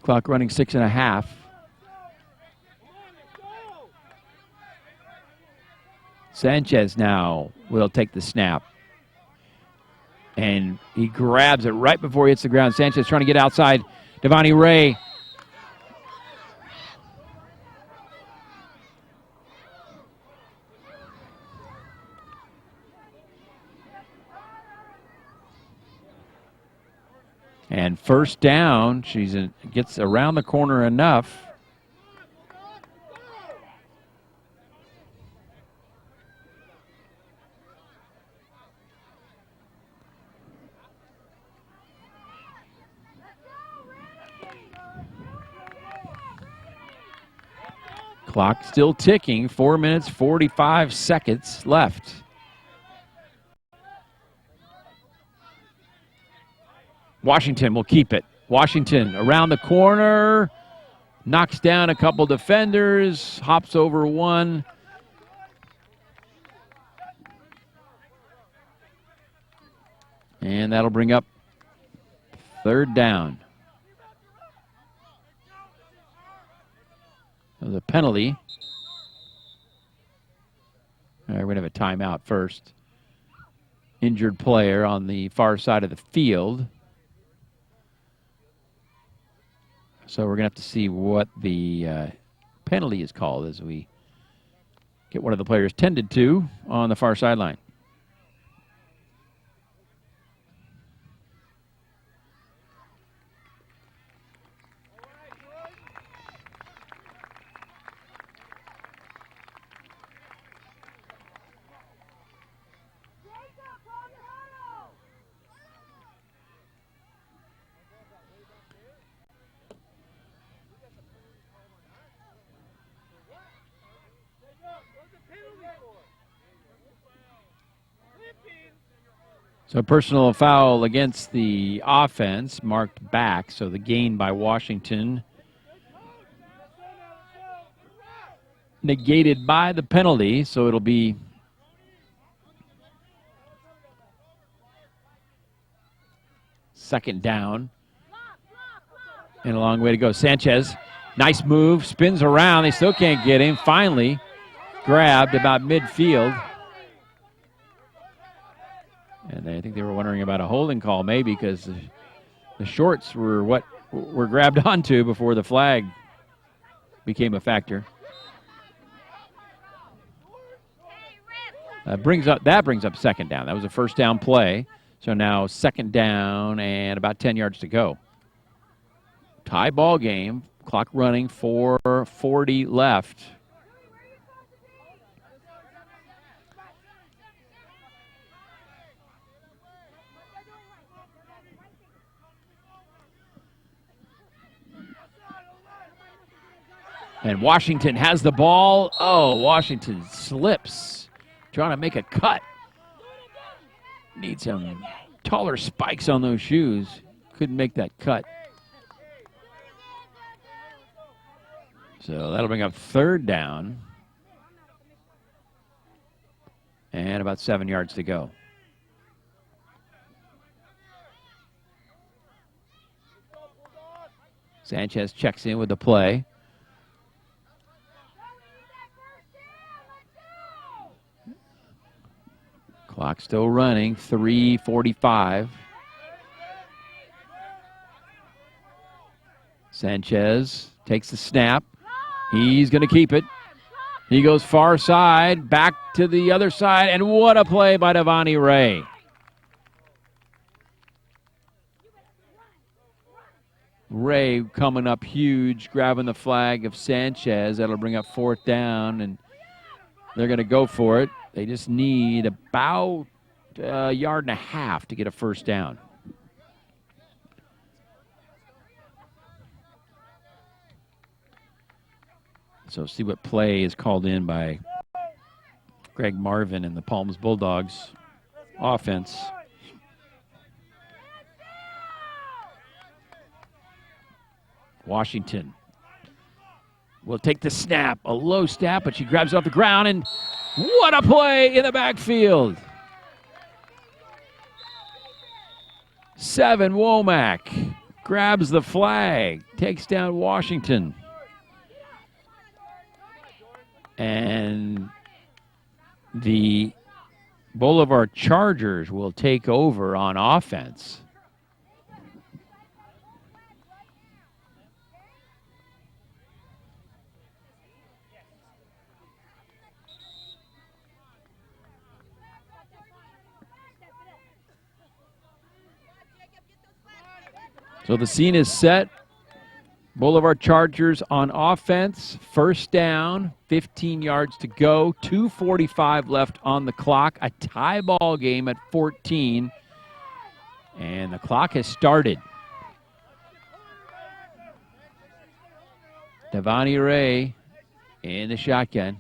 [SPEAKER 2] Clock running 6.5. Sanchez now will take the snap. And he grabs it right before he hits the ground. Sanchez trying to get outside. Devoni Ray. And first down, she gets around the corner enough. Clock still ticking, 4 minutes, 45 seconds left. Washington will keep it. Washington around the corner. knocks down a couple defenders, hops over one. And that'll bring up 3rd down. The penalty. All right, we're going to have a timeout first. Injured player on the far side of the field. So we're going to have to see what the penalty is called as we get one of the players tended to on the far sideline. So personal foul against the offense, marked back. So the gain by Washington negated by the penalty. So it'll be second down. And a long way to go. Sanchez, nice move, spins around. They still can't get him. Finally grabbed about midfield. And I think they were wondering about a holding call maybe because the shorts were what were grabbed onto before the flag became a factor. That brings up 2nd down. That was a 1st down play. So now 2nd down and about 10 yards to go. Tie ball game. Clock running, 4:40 left. And Washington has the ball. Oh, Washington slips. Trying to make a cut. Need some taller spikes on those shoes. Couldn't make that cut. So that'll bring up 3rd down. And about 7 yards to go. Sanchez checks in with the play. Clock still running, 3:45. Sanchez takes the snap. He's going to keep it. He goes far side, back to the other side, and what a play by Devoni Ray. Ray coming up huge, grabbing the flag of Sanchez. That'll bring up 4th down, and they're going to go for it. They just need about a yard and a half to get a 1st down. So see what play is called in by Greg Marvin and the Palms Bulldogs offense. Washington will take the snap, a low snap, but she grabs it off the ground, and what a play in the backfield. 7, Womack grabs the flag, takes down Washington. And the Boulevard Chargers will take over on offense. So the scene is set. Boulevard Chargers on offense. 1st down, 15 yards to go. 2:45 left on the clock. A tie ball game at 14. And the clock has started. Devoni Ray in the shotgun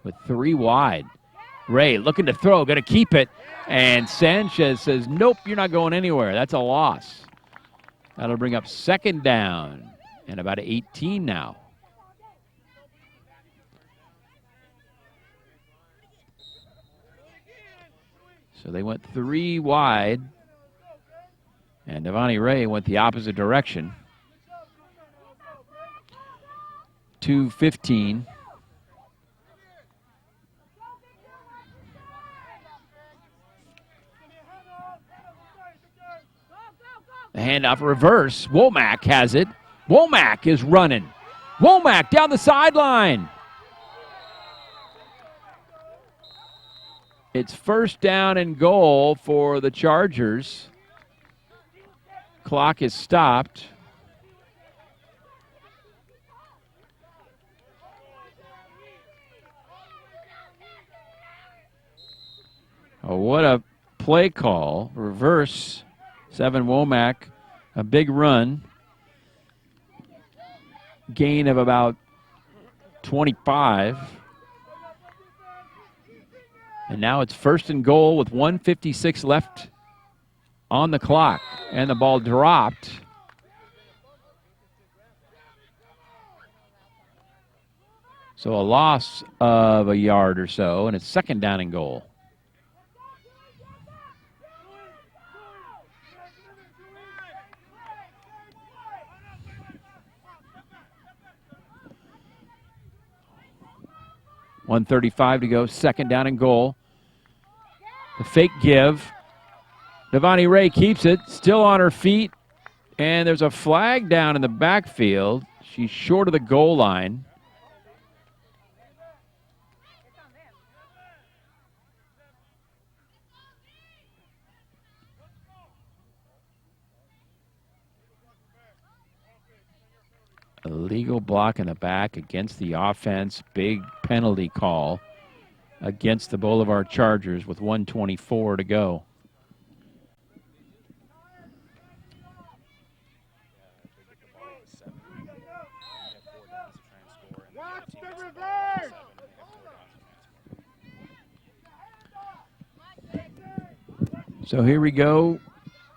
[SPEAKER 2] with 3 wide. Ray looking to throw, going to keep it. And Sanchez says, nope, you're not going anywhere. That's a loss. That'll bring up 2nd down And about 18 now. So they went 3 wide. And Devoni Ray went the opposite direction. 2:15. The handoff reverse. Womack has it. Womack is running. Womack down the sideline. It's first down and goal for the Chargers. Clock is stopped. Oh, what a play call. Reverse. 7 Womack. A big run. Gain of about 25. And now it's first and goal with 1:56 left on the clock. And the ball dropped. So a loss of a yard or so, and it's second down and goal. .135 to go, second down and goal. The fake give. Devoni Ray keeps it, still on her feet, and there's a flag down in the backfield. She's short of the goal line. Illegal block in the back against the offense. Big penalty call against the Boulevard Chargers with 1:24 to go. So here we go.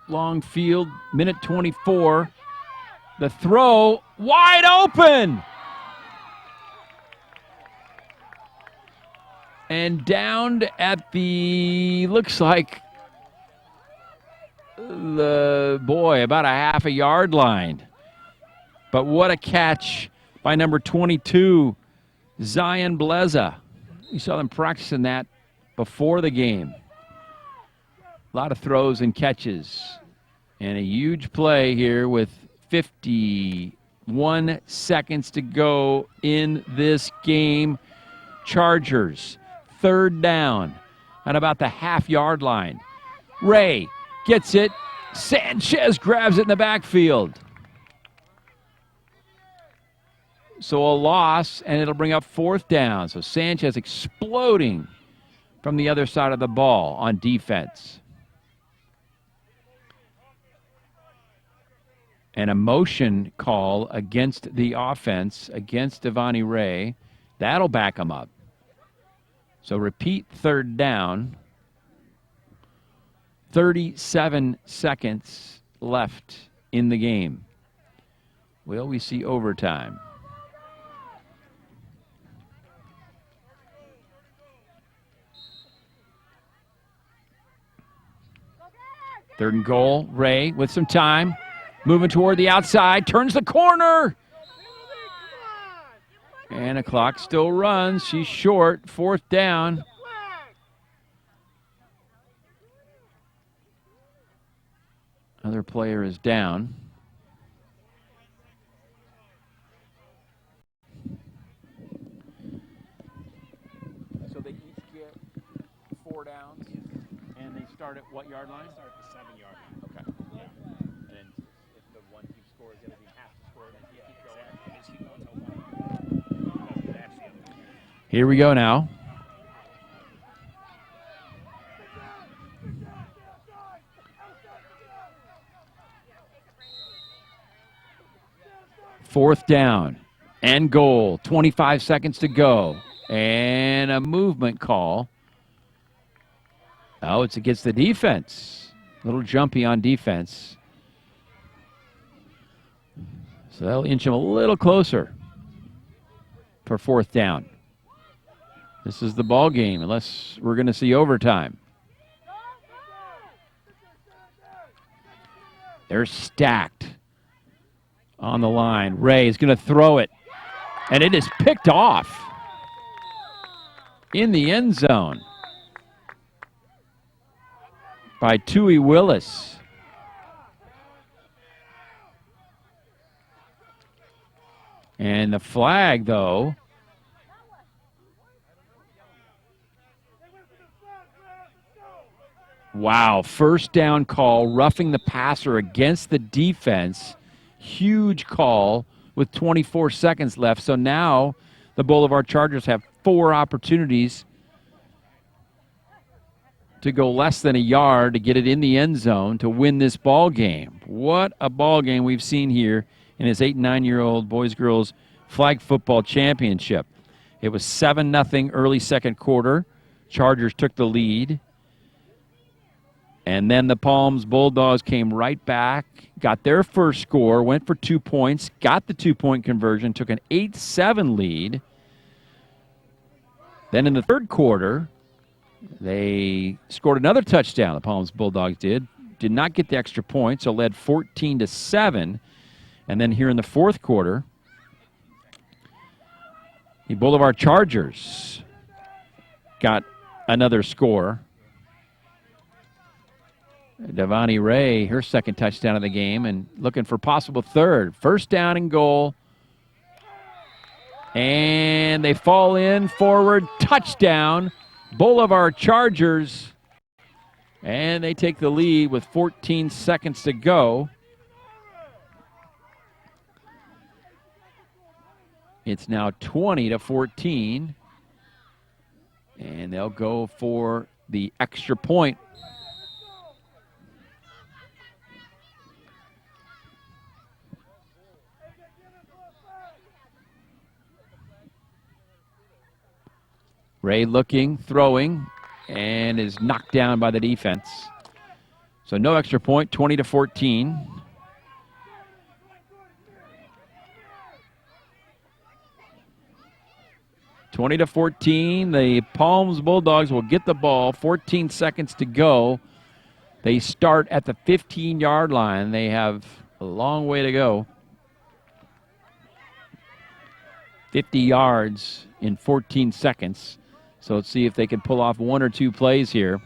[SPEAKER 2] Long field, minute 24. The throw, wide open. And downed at the, looks like, about a half a yard line. But what a catch by number 22, Zion Bleza. You saw them practicing that before the game. A lot of throws and catches. And a huge play here with 51 seconds to go in this game. Chargers, third down at about the half-yard line. Ray gets it. Sanchez grabs it in the backfield. So a loss, and it'll bring up fourth down. So Sanchez exploding from the other side of the ball on defense. And a motion call against the offense, against Devoni Ray. That'll back him up. So repeat third down. 37 seconds left in the game. Will we see overtime? Third and goal, Ray with some time. Moving toward the outside, turns the corner. And the clock still runs. She's short, fourth down. Another player is down. So they each get 4 downs, and they start at what yard line?
[SPEAKER 5] Start at the 7-yard line.
[SPEAKER 2] Okay.
[SPEAKER 5] Yeah.
[SPEAKER 2] And then if the one team scores, it'll be half the score, then keep going.
[SPEAKER 5] Exactly. Just keep going till one. That's the other one.
[SPEAKER 2] Here we go now. Fourth down and goal. 25 seconds to go. And a movement call. Oh, it's against the defense. A little jumpy on defense. So that'll inch him a little closer for 4th down. This is the ball game, unless we're going to see overtime. They're stacked on the line. Ray is going to throw it, and it is picked off in the end zone by Tui Willis. And the flag, though, wow, 1st down call, roughing the passer against the defense. Huge call with 24 seconds left. So now the Boulevard Chargers have 4 opportunities to go less than a yard to get it in the end zone to win this ball game. What a ball game we've seen here in this 8- and 9-year-old boys-girls flag football championship. It was 7-0 early 2nd quarter. Chargers took the lead. And then the Palms Bulldogs came right back, got their first score, went for 2 points, got the 2-point conversion, took an 8-7 lead. Then in the 3rd quarter, they scored another touchdown, the Palms Bulldogs did not get the extra point, so led 14-7. And then here in the 4th quarter, the Boulevard Chargers got another score. Devoni Ray, her 2nd touchdown of the game, and looking for possible 3rd. 1st down and goal. And they fall in, forward, touchdown, Boulevard Chargers. And they take the lead with 14 seconds to go. It's now 20-14. And they'll go for the extra point. Ray looking, throwing, and is knocked down by the defense. So no extra point, 20-14. The Palms Bulldogs will get the ball, 14 seconds to go. They start at the 15-yard line. They have a long way to go. 50 yards in 14 seconds. So let's see if they can pull off 1 or 2 plays here.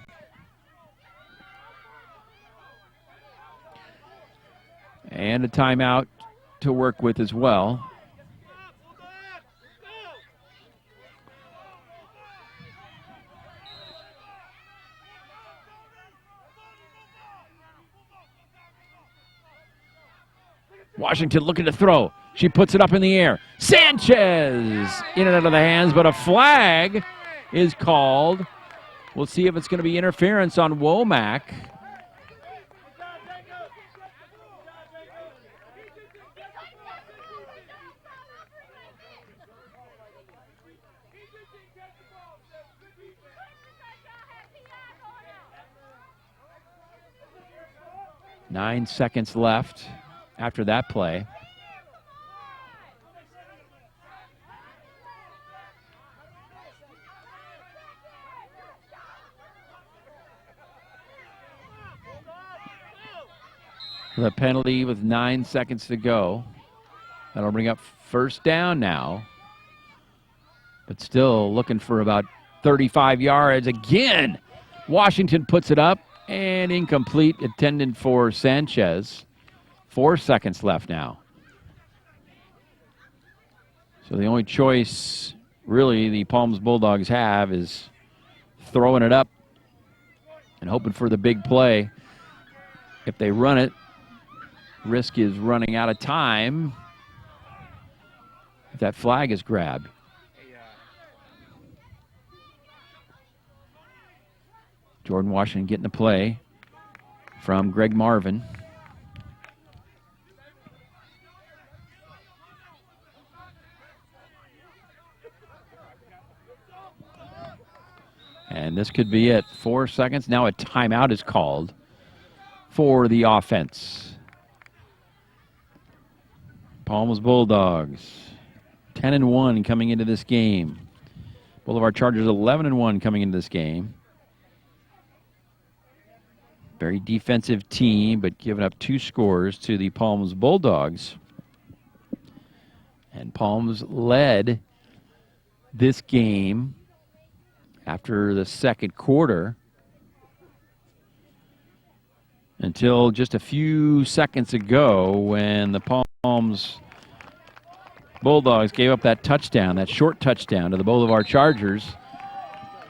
[SPEAKER 2] And a timeout to work with as well. Washington looking to throw. She puts it up in the air. Sanchez in and out of the hands, but a flag is called. We'll see if it's going to be interference on Womack. Nine seconds left after that play. The penalty with 9 seconds to go. That'll bring up 1st down now. But still looking for about 35 yards. Again, Washington puts it up and incomplete, intended for Sanchez. 4 seconds left now. So the only choice really the Palms Bulldogs have is throwing it up and hoping for the big play. If they run it, risk is running out of time if that flag is grabbed. Jordan Washington getting the play from Greg Marvin. And this could be it. 4 seconds. Now a timeout is called for the offense. Palms Bulldogs 10-1 coming into this game. Boulevard Chargers 11-1 coming into this game. Very defensive team, but giving up 2 scores to the Palms Bulldogs. And Palms led this game after the second quarter until just a few seconds ago when the Palms Bulldogs gave up that touchdown, that short touchdown to the Boulevard Chargers,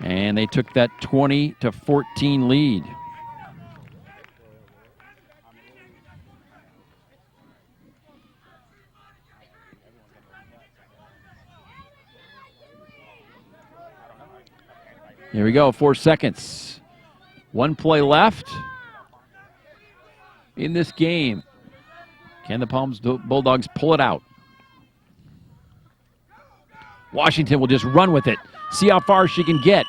[SPEAKER 2] and they took that 20-14 lead. Here we go, 4 seconds. 1 play left in this game. Can the Palms Bulldogs pull it out? Washington will just run with it. See how far she can get.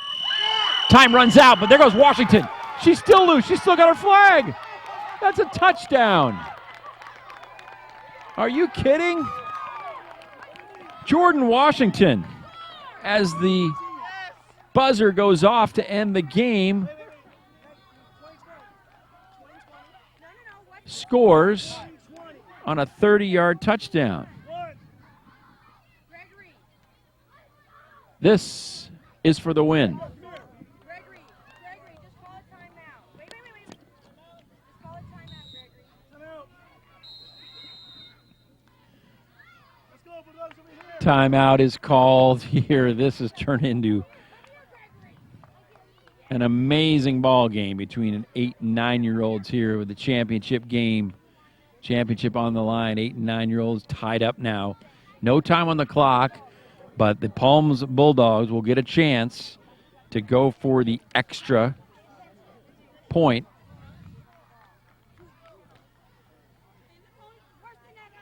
[SPEAKER 2] Time runs out, but there goes Washington. She's still loose. She's still got her flag. That's a touchdown. Are you kidding? Jordan Washington, as the buzzer goes off to end the game, scores on a 30-yard touchdown. This is for the win.
[SPEAKER 4] Gregory, just call a timeout. Wait. Just call a timeout, Gregory.
[SPEAKER 3] Let's go, Bulldogs, over here.
[SPEAKER 2] Timeout is called here. This has turned into an amazing ball game between an 8- and 9-year-olds here with the championship game. Championship on the line. 8- and 9-year-olds tied up now. No time on the clock, but the Palms Bulldogs will get a chance to go for the extra point.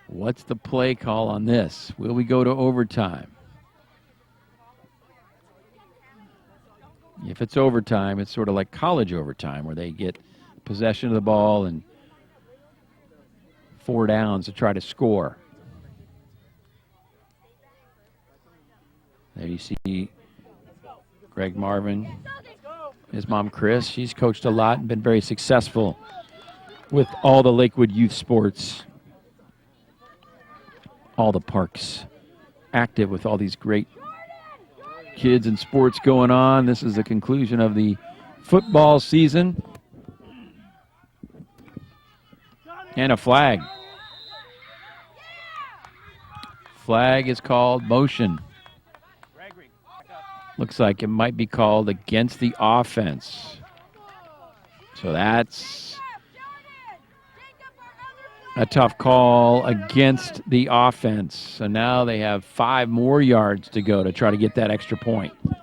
[SPEAKER 2] What's the play call on this? Will we go to overtime? If it's overtime, it's sort of like college overtime where they get possession of the ball and 4 downs to try to score. There you see Greg Marvin, his mom Chris. She's coached a lot and been very successful with all the Lakewood youth sports, all the parks, active with all these great kids and sports going on. This is the conclusion of the football season. And a flag. Flag is called motion. Looks like it might be called against the offense. So that's a tough call against the offense. So now they have 5 more yards to go to try to get that extra point.
[SPEAKER 4] Let's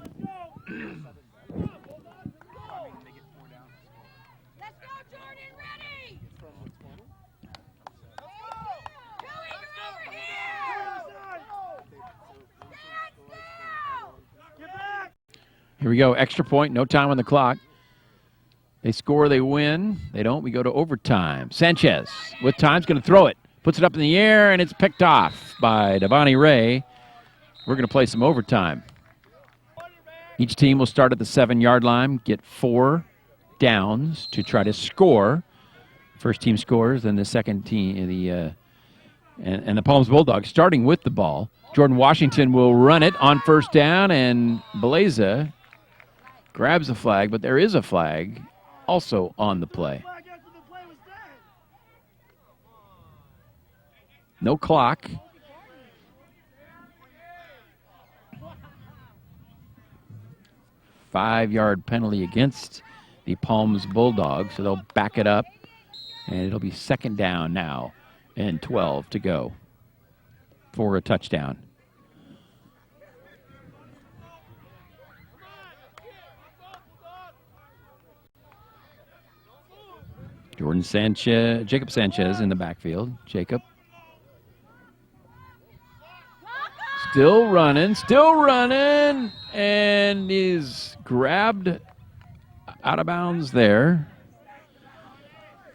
[SPEAKER 4] go, Jordan, ready!
[SPEAKER 3] Get back!
[SPEAKER 2] Here we go, extra point, no time on the clock. They score, they win. They don't, we go to overtime. Sanchez with time's going to throw it. Puts it up in the air, and it's picked off by Devoni Ray. We're going to play some overtime. Each team will start at the 7-yard line, get 4 downs to try to score. First team scores, then the second team, and the Palms Bulldogs starting with the ball. Jordan Washington will run it on first down, and Blaza grabs the flag, but there is a flag also on the play.
[SPEAKER 3] Flag after the play was dead.
[SPEAKER 2] No clock. Five-yard penalty against the Palms Bulldogs, so they'll back it up, and it'll be second down now and 12 to go for a touchdown. Jordan Sanchez, Jacob Sanchez in the backfield. Jacob. Still running, and is grabbed out of bounds there.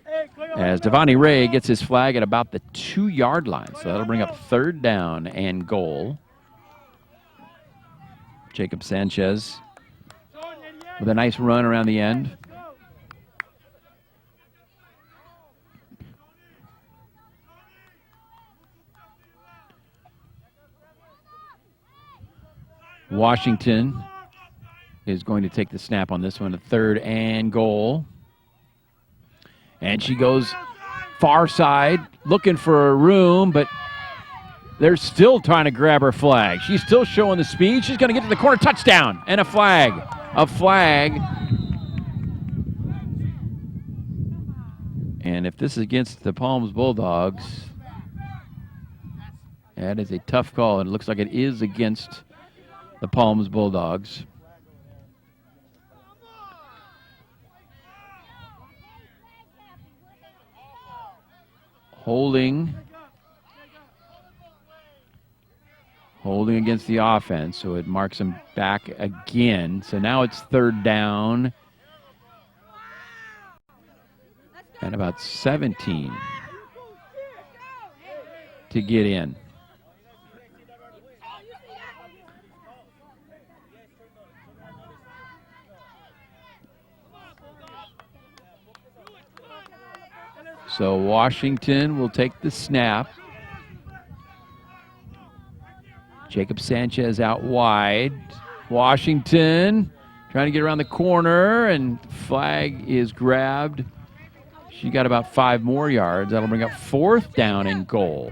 [SPEAKER 3] Hey,
[SPEAKER 2] as Devoni Ray gets his flag at about the 2-yard line. So that'll bring up 3rd down and goal. Jacob Sanchez with a nice run around the end. Washington is going to take the snap on this one, a 3rd and goal. And she goes far side, looking for a room, but they're still trying to grab her flag. She's still showing the speed. She's going to get to the corner. Touchdown and a flag. A flag. And if this is against the Palms Bulldogs, that is a tough call. And it looks like it is against the Palms Bulldogs. Holding against the offense, so it marks him back again. So now it's 3rd down and about 17 to get in. So Washington will take the snap. Jacob Sanchez out wide. Washington trying to get around the corner, and flag is grabbed. She got about 5 more yards. That'll bring up 4th down and goal.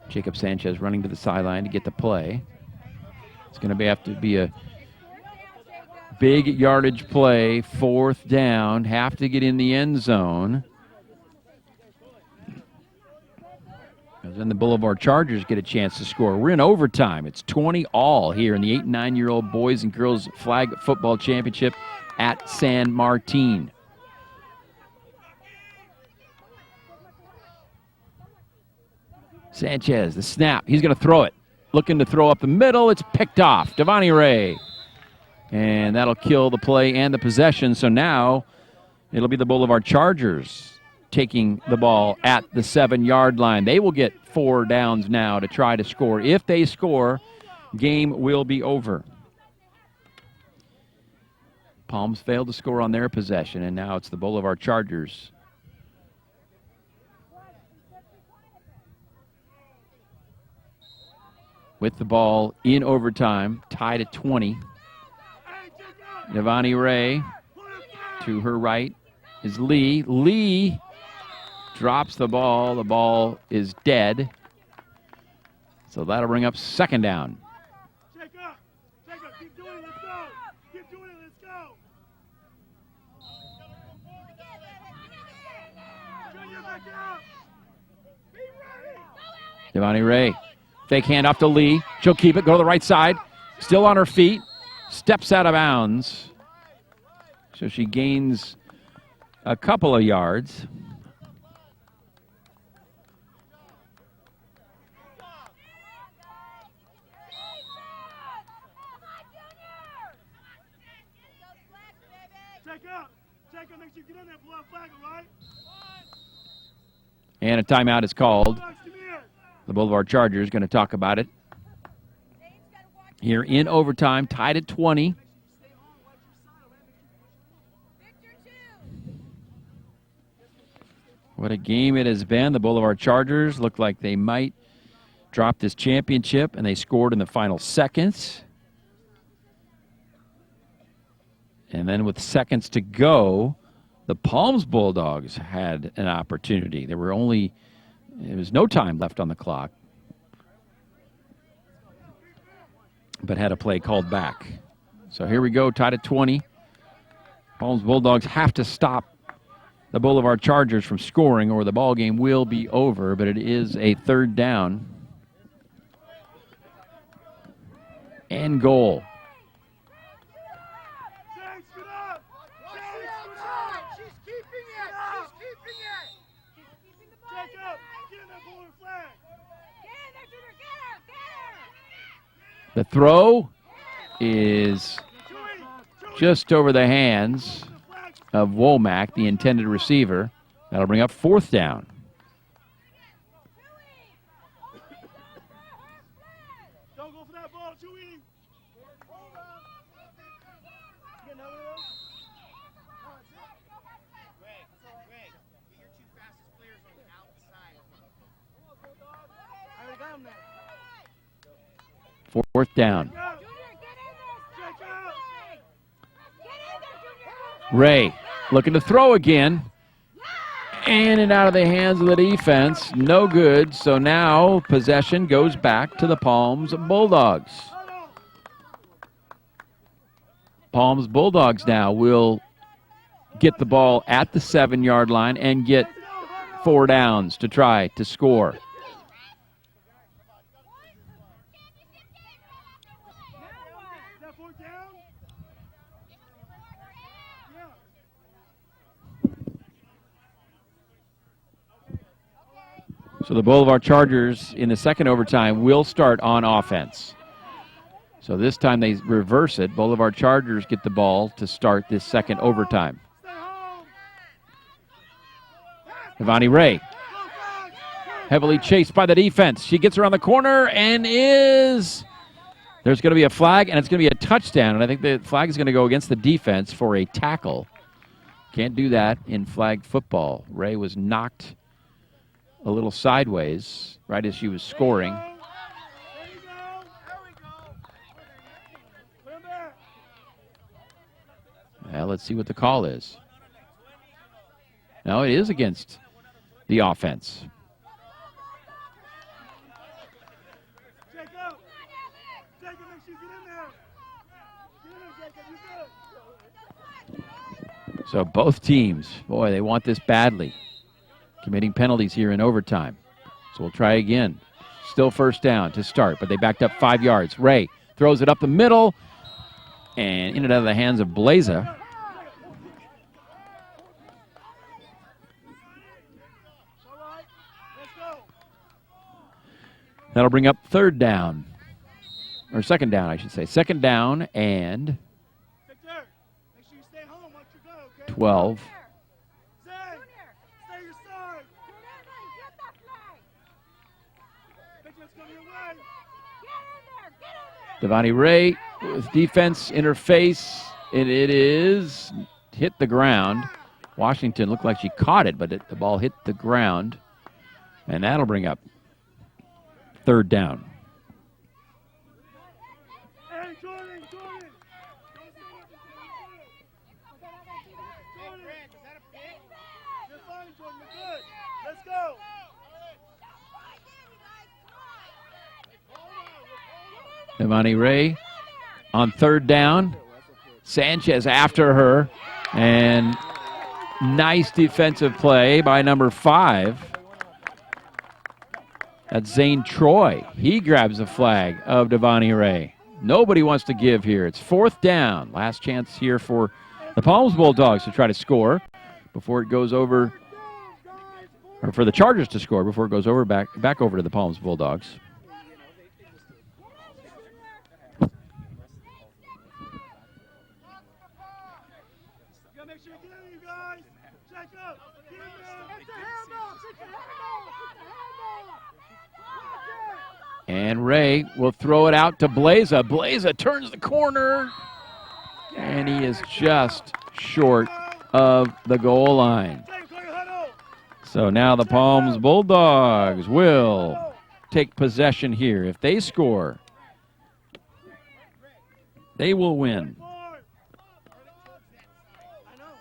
[SPEAKER 2] Jacob Sanchez running to the sideline to get the play. It's going to have to be a big yardage play, 4th down. Have to get in the end zone. And then the Boulevard Chargers get a chance to score. We're in overtime. It's 20-all here in the 8- and 9-year-old boys and girls flag football championship at San Martin. Sanchez, the snap. He's going to throw it. Looking to throw up the middle. It's picked off. Devoni Ray. And that'll kill the play and the possession. So now it'll be the Boulevard Chargers taking the ball at the 7-yard line. They will get 4 downs now to try to score. If they score, game will be over. Palms failed to score on their possession, and now it's the Boulevard Chargers. With the ball in overtime, tied at 20. Devoni Ray to her right is Lee. Lee drops the ball. The ball is dead. So that'll bring up 2nd down.
[SPEAKER 3] Jacob, keep doing it, let's go. Keep doing it, let's go. Junior, back it up. Be ready.
[SPEAKER 2] Devoni Ray, fake handoff to Lee. She'll keep it, go to the right side. Still on her feet. Steps out of bounds. So she gains a couple of yards.
[SPEAKER 3] Jacob, make sure you get in there, blow a flag, all right?
[SPEAKER 2] And a timeout is called.
[SPEAKER 3] Come here.
[SPEAKER 2] The Boulevard Chargers going to talk about it. Here in overtime, tied at 20. What a game it has been. The Boulevard Chargers look like they might drop this championship, and they scored in the final seconds. And then with seconds to go, the Palms Bulldogs had an opportunity. There was no time left on the clock, but had a play called back. So here we go, tied at 20. Palms Bulldogs have to stop the Boulevard Chargers from scoring, or the ball game will be over, but it is a 3rd down and goal.
[SPEAKER 3] She's keeping it. Jacob, get in that blue flag.
[SPEAKER 2] The throw is just over the hands of Womack, the intended receiver. That'll bring up 4th down.
[SPEAKER 3] Don't go for that ball, Chewy. Get another one.
[SPEAKER 5] Greg, get your 2 fastest players on the outside.
[SPEAKER 3] I already got him there.
[SPEAKER 2] 4th down.
[SPEAKER 3] Go.
[SPEAKER 4] Junior, get in there.
[SPEAKER 3] Check out.
[SPEAKER 4] Get in there, Junior.
[SPEAKER 2] Ray looking to throw again. In and out of the hands of the defense. No good. So now possession goes back to the Palms Bulldogs. Palms Bulldogs now will get the ball at the 7-yard line and get 4 downs to try to score.
[SPEAKER 3] That 4th down? Yeah.
[SPEAKER 2] So the Boulevard Chargers in the second overtime will start on offense. So this time they reverse it. Boulevard Chargers get the ball to start this second overtime.
[SPEAKER 3] Stay home.
[SPEAKER 2] Devoni Ray
[SPEAKER 3] Go Flag.
[SPEAKER 2] heavily chased by the defense. She gets around the corner and there's going to be a flag, and it's going to be a touchdown. And I think the flag is going to go against the defense for a tackle. Can't do that in flag football. Ray was knocked a little sideways right as she was scoring.
[SPEAKER 3] There you go. There we go. Put him there.
[SPEAKER 2] Well, let's see what the call is. No, it is against the offense.
[SPEAKER 3] Jacob. Jacob, make sure you get in there. Get in there, Jacob. You good.
[SPEAKER 2] So both teams, boy, they want this badly. Committing penalties here in overtime. So we'll try again. Still 1st down to start, but they backed up 5 yards. Ray throws it up the middle and in and out of the hands of Blaza.
[SPEAKER 3] All right. Let's go.
[SPEAKER 2] That'll bring up 3rd down. Or 2nd down, I should say. 2nd down and
[SPEAKER 3] Victor, make sure you stay home once you go, okay?
[SPEAKER 2] 12.
[SPEAKER 3] Zay, stay your side.
[SPEAKER 4] Get that flag.
[SPEAKER 3] Victor, it's coming your way.
[SPEAKER 4] Get in there.
[SPEAKER 2] Devoni Ray with defense interface. And it is hit the ground. Washington looked like she caught it, but the ball hit the ground. And that'll bring up 3rd down.
[SPEAKER 3] Hey, Jordan. Jordan,
[SPEAKER 5] Greg, is that a pick?
[SPEAKER 3] you're fine, Jordan. You're good. Let's go.
[SPEAKER 2] Devoni Ray on 3rd down. Sanchez after her. And nice defensive play by number 5. That's Zane Troy. He grabs the flag of Devoni Ray. Nobody wants to give here. It's 4th down. Last chance here for the Palms Bulldogs to try to score before it goes over, or for the Chargers to score before it goes over back over to the Palms Bulldogs.
[SPEAKER 3] You gotta make sure you get in, you guys. Check up. Get in there. It's a handball. It's a handball. It's a handball. Watch it.
[SPEAKER 2] And Ray will throw it out to Blaza. Blaza turns the corner, and he is just short of the goal line.
[SPEAKER 3] Take clear huddle.
[SPEAKER 2] So now the Palms Bulldogs will take possession here. If they score, they will win.
[SPEAKER 3] Forward. I know.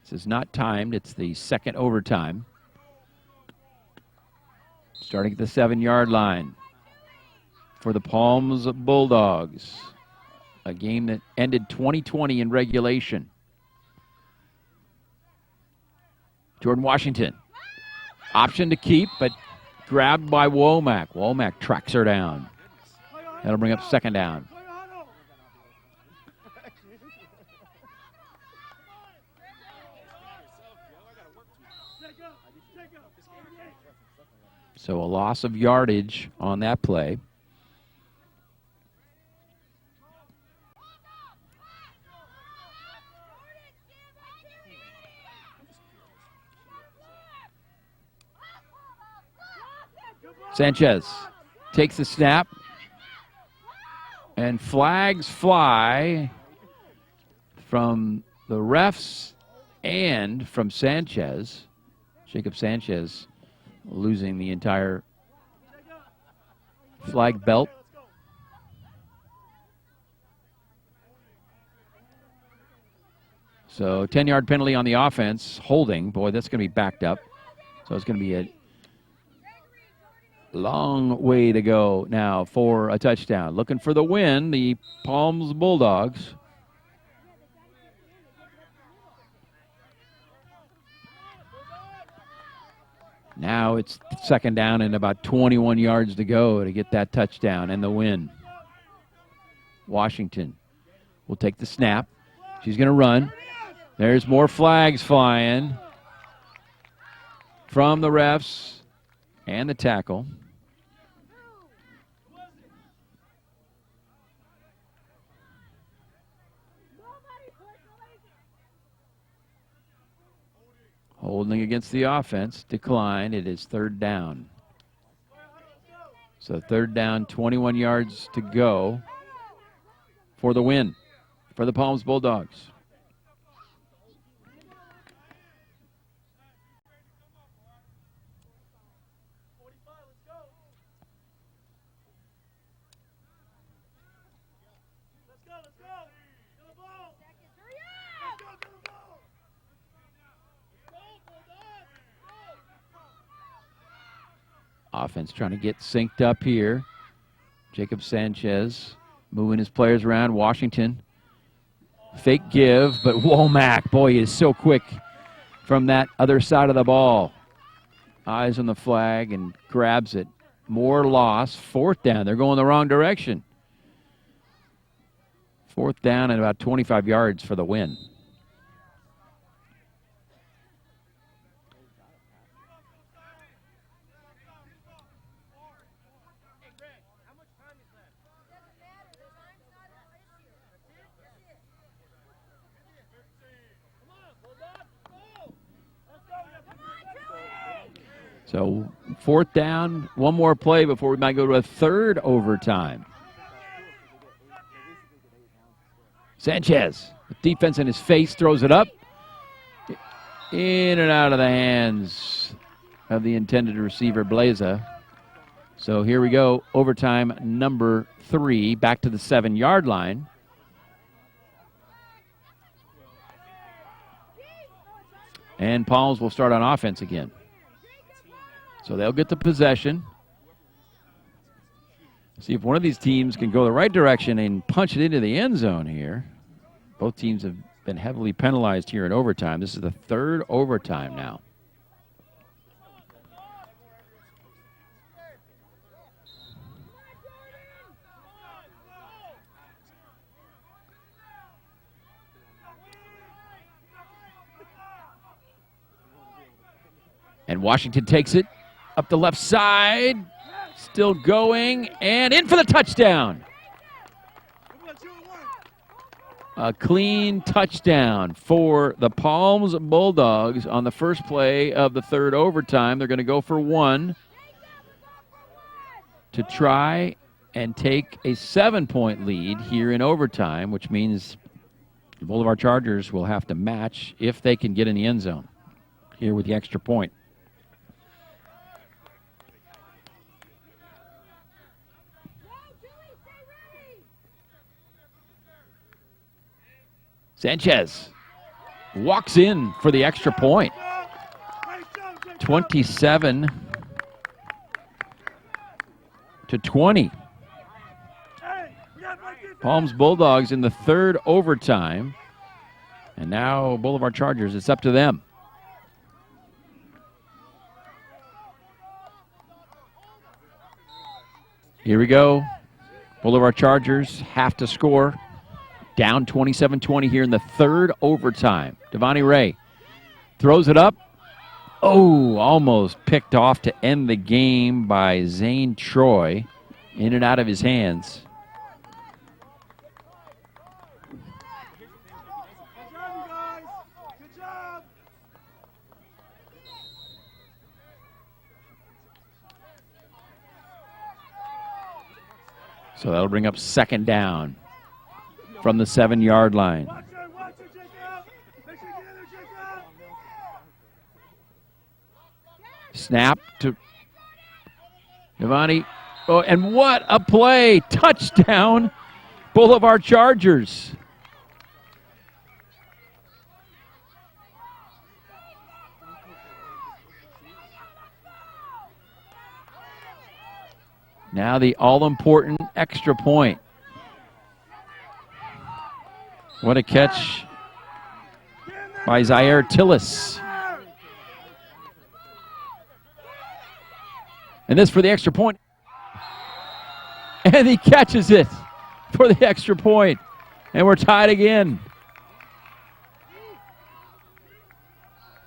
[SPEAKER 2] This is not timed. It's the second overtime. Starting at the 7-yard line for the Palms Bulldogs. A game that ended 20-20 in regulation. Jordan Washington. Option to keep, but grabbed by Womack. Womack tracks her down. That'll bring up 2nd down.
[SPEAKER 3] Clear huddle. Take up.
[SPEAKER 2] So a loss of yardage on that play. Sanchez takes the snap, and flags fly from the refs and from Sanchez. Jacob Sanchez losing the entire flag belt. So 10-yard penalty on the offense, holding. Boy, that's going to be backed up. So it's going to be a long way to go now for a touchdown. Looking for the win, the Palms Bulldogs. Now it's second down and about 21 yards to go to get that touchdown and the win. Washington will take the snap. She's going to run. There's more flags flying from the refs and the tackle. Holding against the offense, declined. It is third down. So third down, 21 yards to go for the win for the Palms Bulldogs. Offense trying to get synced up here. Jacob Sanchez moving his players around. Washington. Fake give, but Womack, boy, he is so quick from that other side of the ball. Eyes on the flag and grabs it. More loss. Fourth down. They're going the wrong direction. Fourth down and about 25 yards for the win. So fourth down, one more play before we might go to a third overtime. Sanchez, with defense in his face, throws it up. In and out of the hands of the intended receiver, Blaza. So here we go, overtime number 3, back to the 7-yard line. And Palms will start on offense again. So they'll get the possession. See if one of these teams can go the right direction and punch it into the end zone here. Both teams have been heavily penalized here in overtime. This is the third overtime now. And Washington takes it up the left side. Still going, and in for the touchdown. A clean touchdown for the Palms Bulldogs on the first play of the third overtime. They're going to go for 1 to try and take a 7-point lead here in overtime, which means the Boulevard Chargers will have to match if they can get in the end zone here with the extra point. Sanchez walks in for the extra point. 27 to 20. Palms Bulldogs in the third overtime. And now Boulevard Chargers, it's up to them. Here we go. Boulevard Chargers have to score. Down 27-20 here in the third overtime. Devoni Ray throws it up. Oh, almost picked off to end the game by Zane Troy. In and out of his hands.
[SPEAKER 3] Good job, you guys. Good job.
[SPEAKER 2] So that'll bring up second down from the 7-yard line.
[SPEAKER 3] Watch it, Jacob. Make sure you get in there, Jacob.
[SPEAKER 2] Snap to Devoni. Oh, and what a play! Touchdown, Boulevard Chargers. Now the all-important extra point. What a catch by Zaire Tillis. And this for the extra point. And he catches it for the extra point. And we're tied again.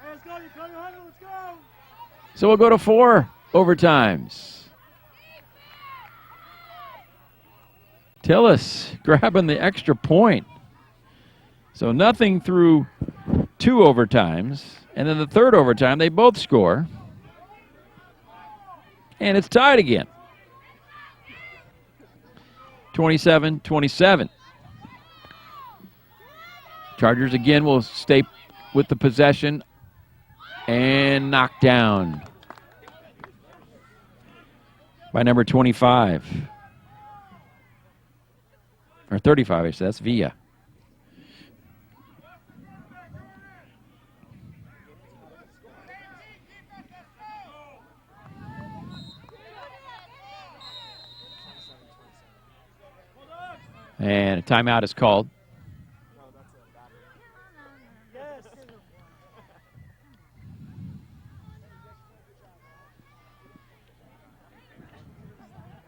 [SPEAKER 3] Hey, let's go, you come, Hunter, let's go.
[SPEAKER 2] So we'll go to 4 overtimes. Tillis grabbing the extra point. So nothing through 2 overtimes. And then the 3rd overtime, they both score. And it's tied again. 27-27. Chargers again will stay with the possession and knocked down by number 25. Or 35, actually. That's Villa. And a timeout is called.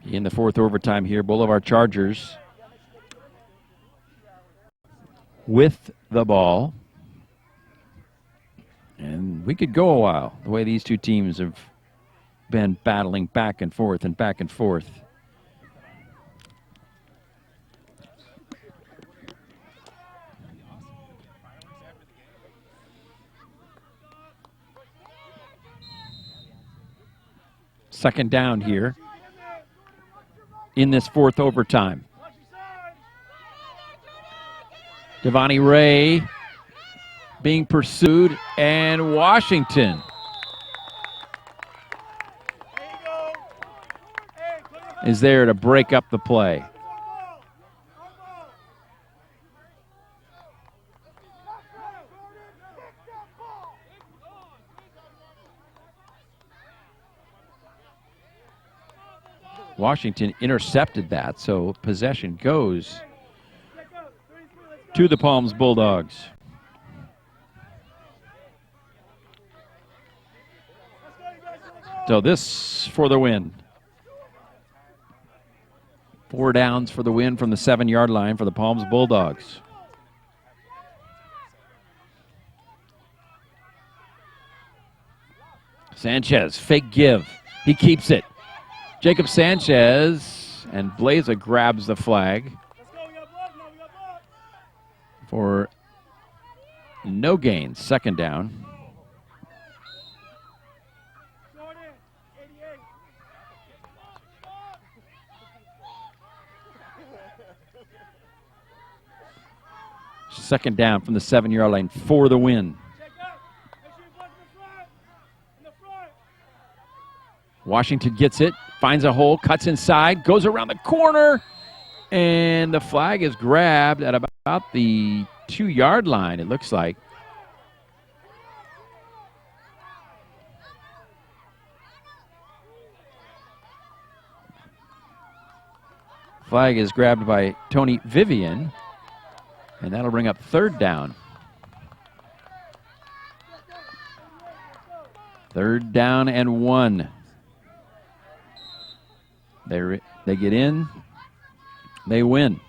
[SPEAKER 2] In the 4th overtime here, Boulevard Chargers with the ball. And we could go a while, the way these two teams have been battling back and forth and back and forth. Second down here in this 4th overtime. Devoni Ray being pursued, and Washington is there to break up the play. Washington intercepted that, so possession goes to the Palms Bulldogs. So this for the win. 4 downs for the win from the 7-yard line for the Palms Bulldogs. Sanchez, fake give. He keeps it. Jacob Sanchez, and Blaza grabs the flag for no gain. Second down. Second down from the 7-yard line for the win. Washington gets it, finds a hole, cuts inside, goes around the corner, and the flag is grabbed at about the 2-yard line, it looks like. Flag is grabbed by Tony Vivian, and that'll bring up 3rd down. 3rd down and 1. They get in, they win.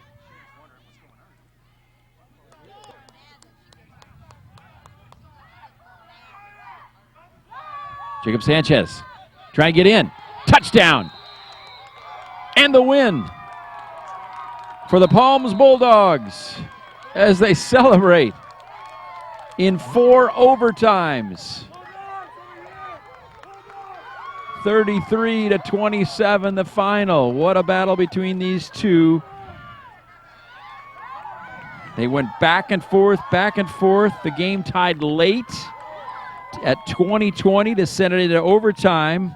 [SPEAKER 2] Jacob Sanchez trying to get in. Touchdown. And the win for the Palms Bulldogs as they celebrate in 4 overtimes. 33-27 the final. What a battle between these two. They went back and forth, back and forth. The game tied late at 20-20 to send it into overtime.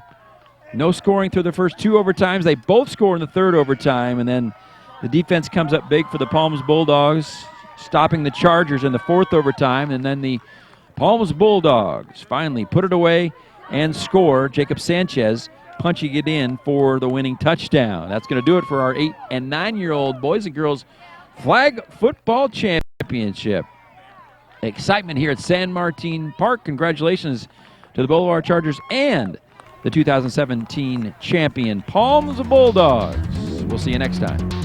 [SPEAKER 2] No scoring through the first 2 overtimes. They both score in the 3rd overtime, and then the defense comes up big for the Palms Bulldogs, stopping the Chargers in the 4th overtime, and then the Palms Bulldogs finally put it away and score. Jacob Sanchez punching it in for the winning touchdown. That's going to do it for our 8- and 9-year-old boys and girls flag football championship. Excitement here at San Martin Park. Congratulations to the Boulevard Chargers and the 2017 champion Palms Bulldogs. We'll see you next time.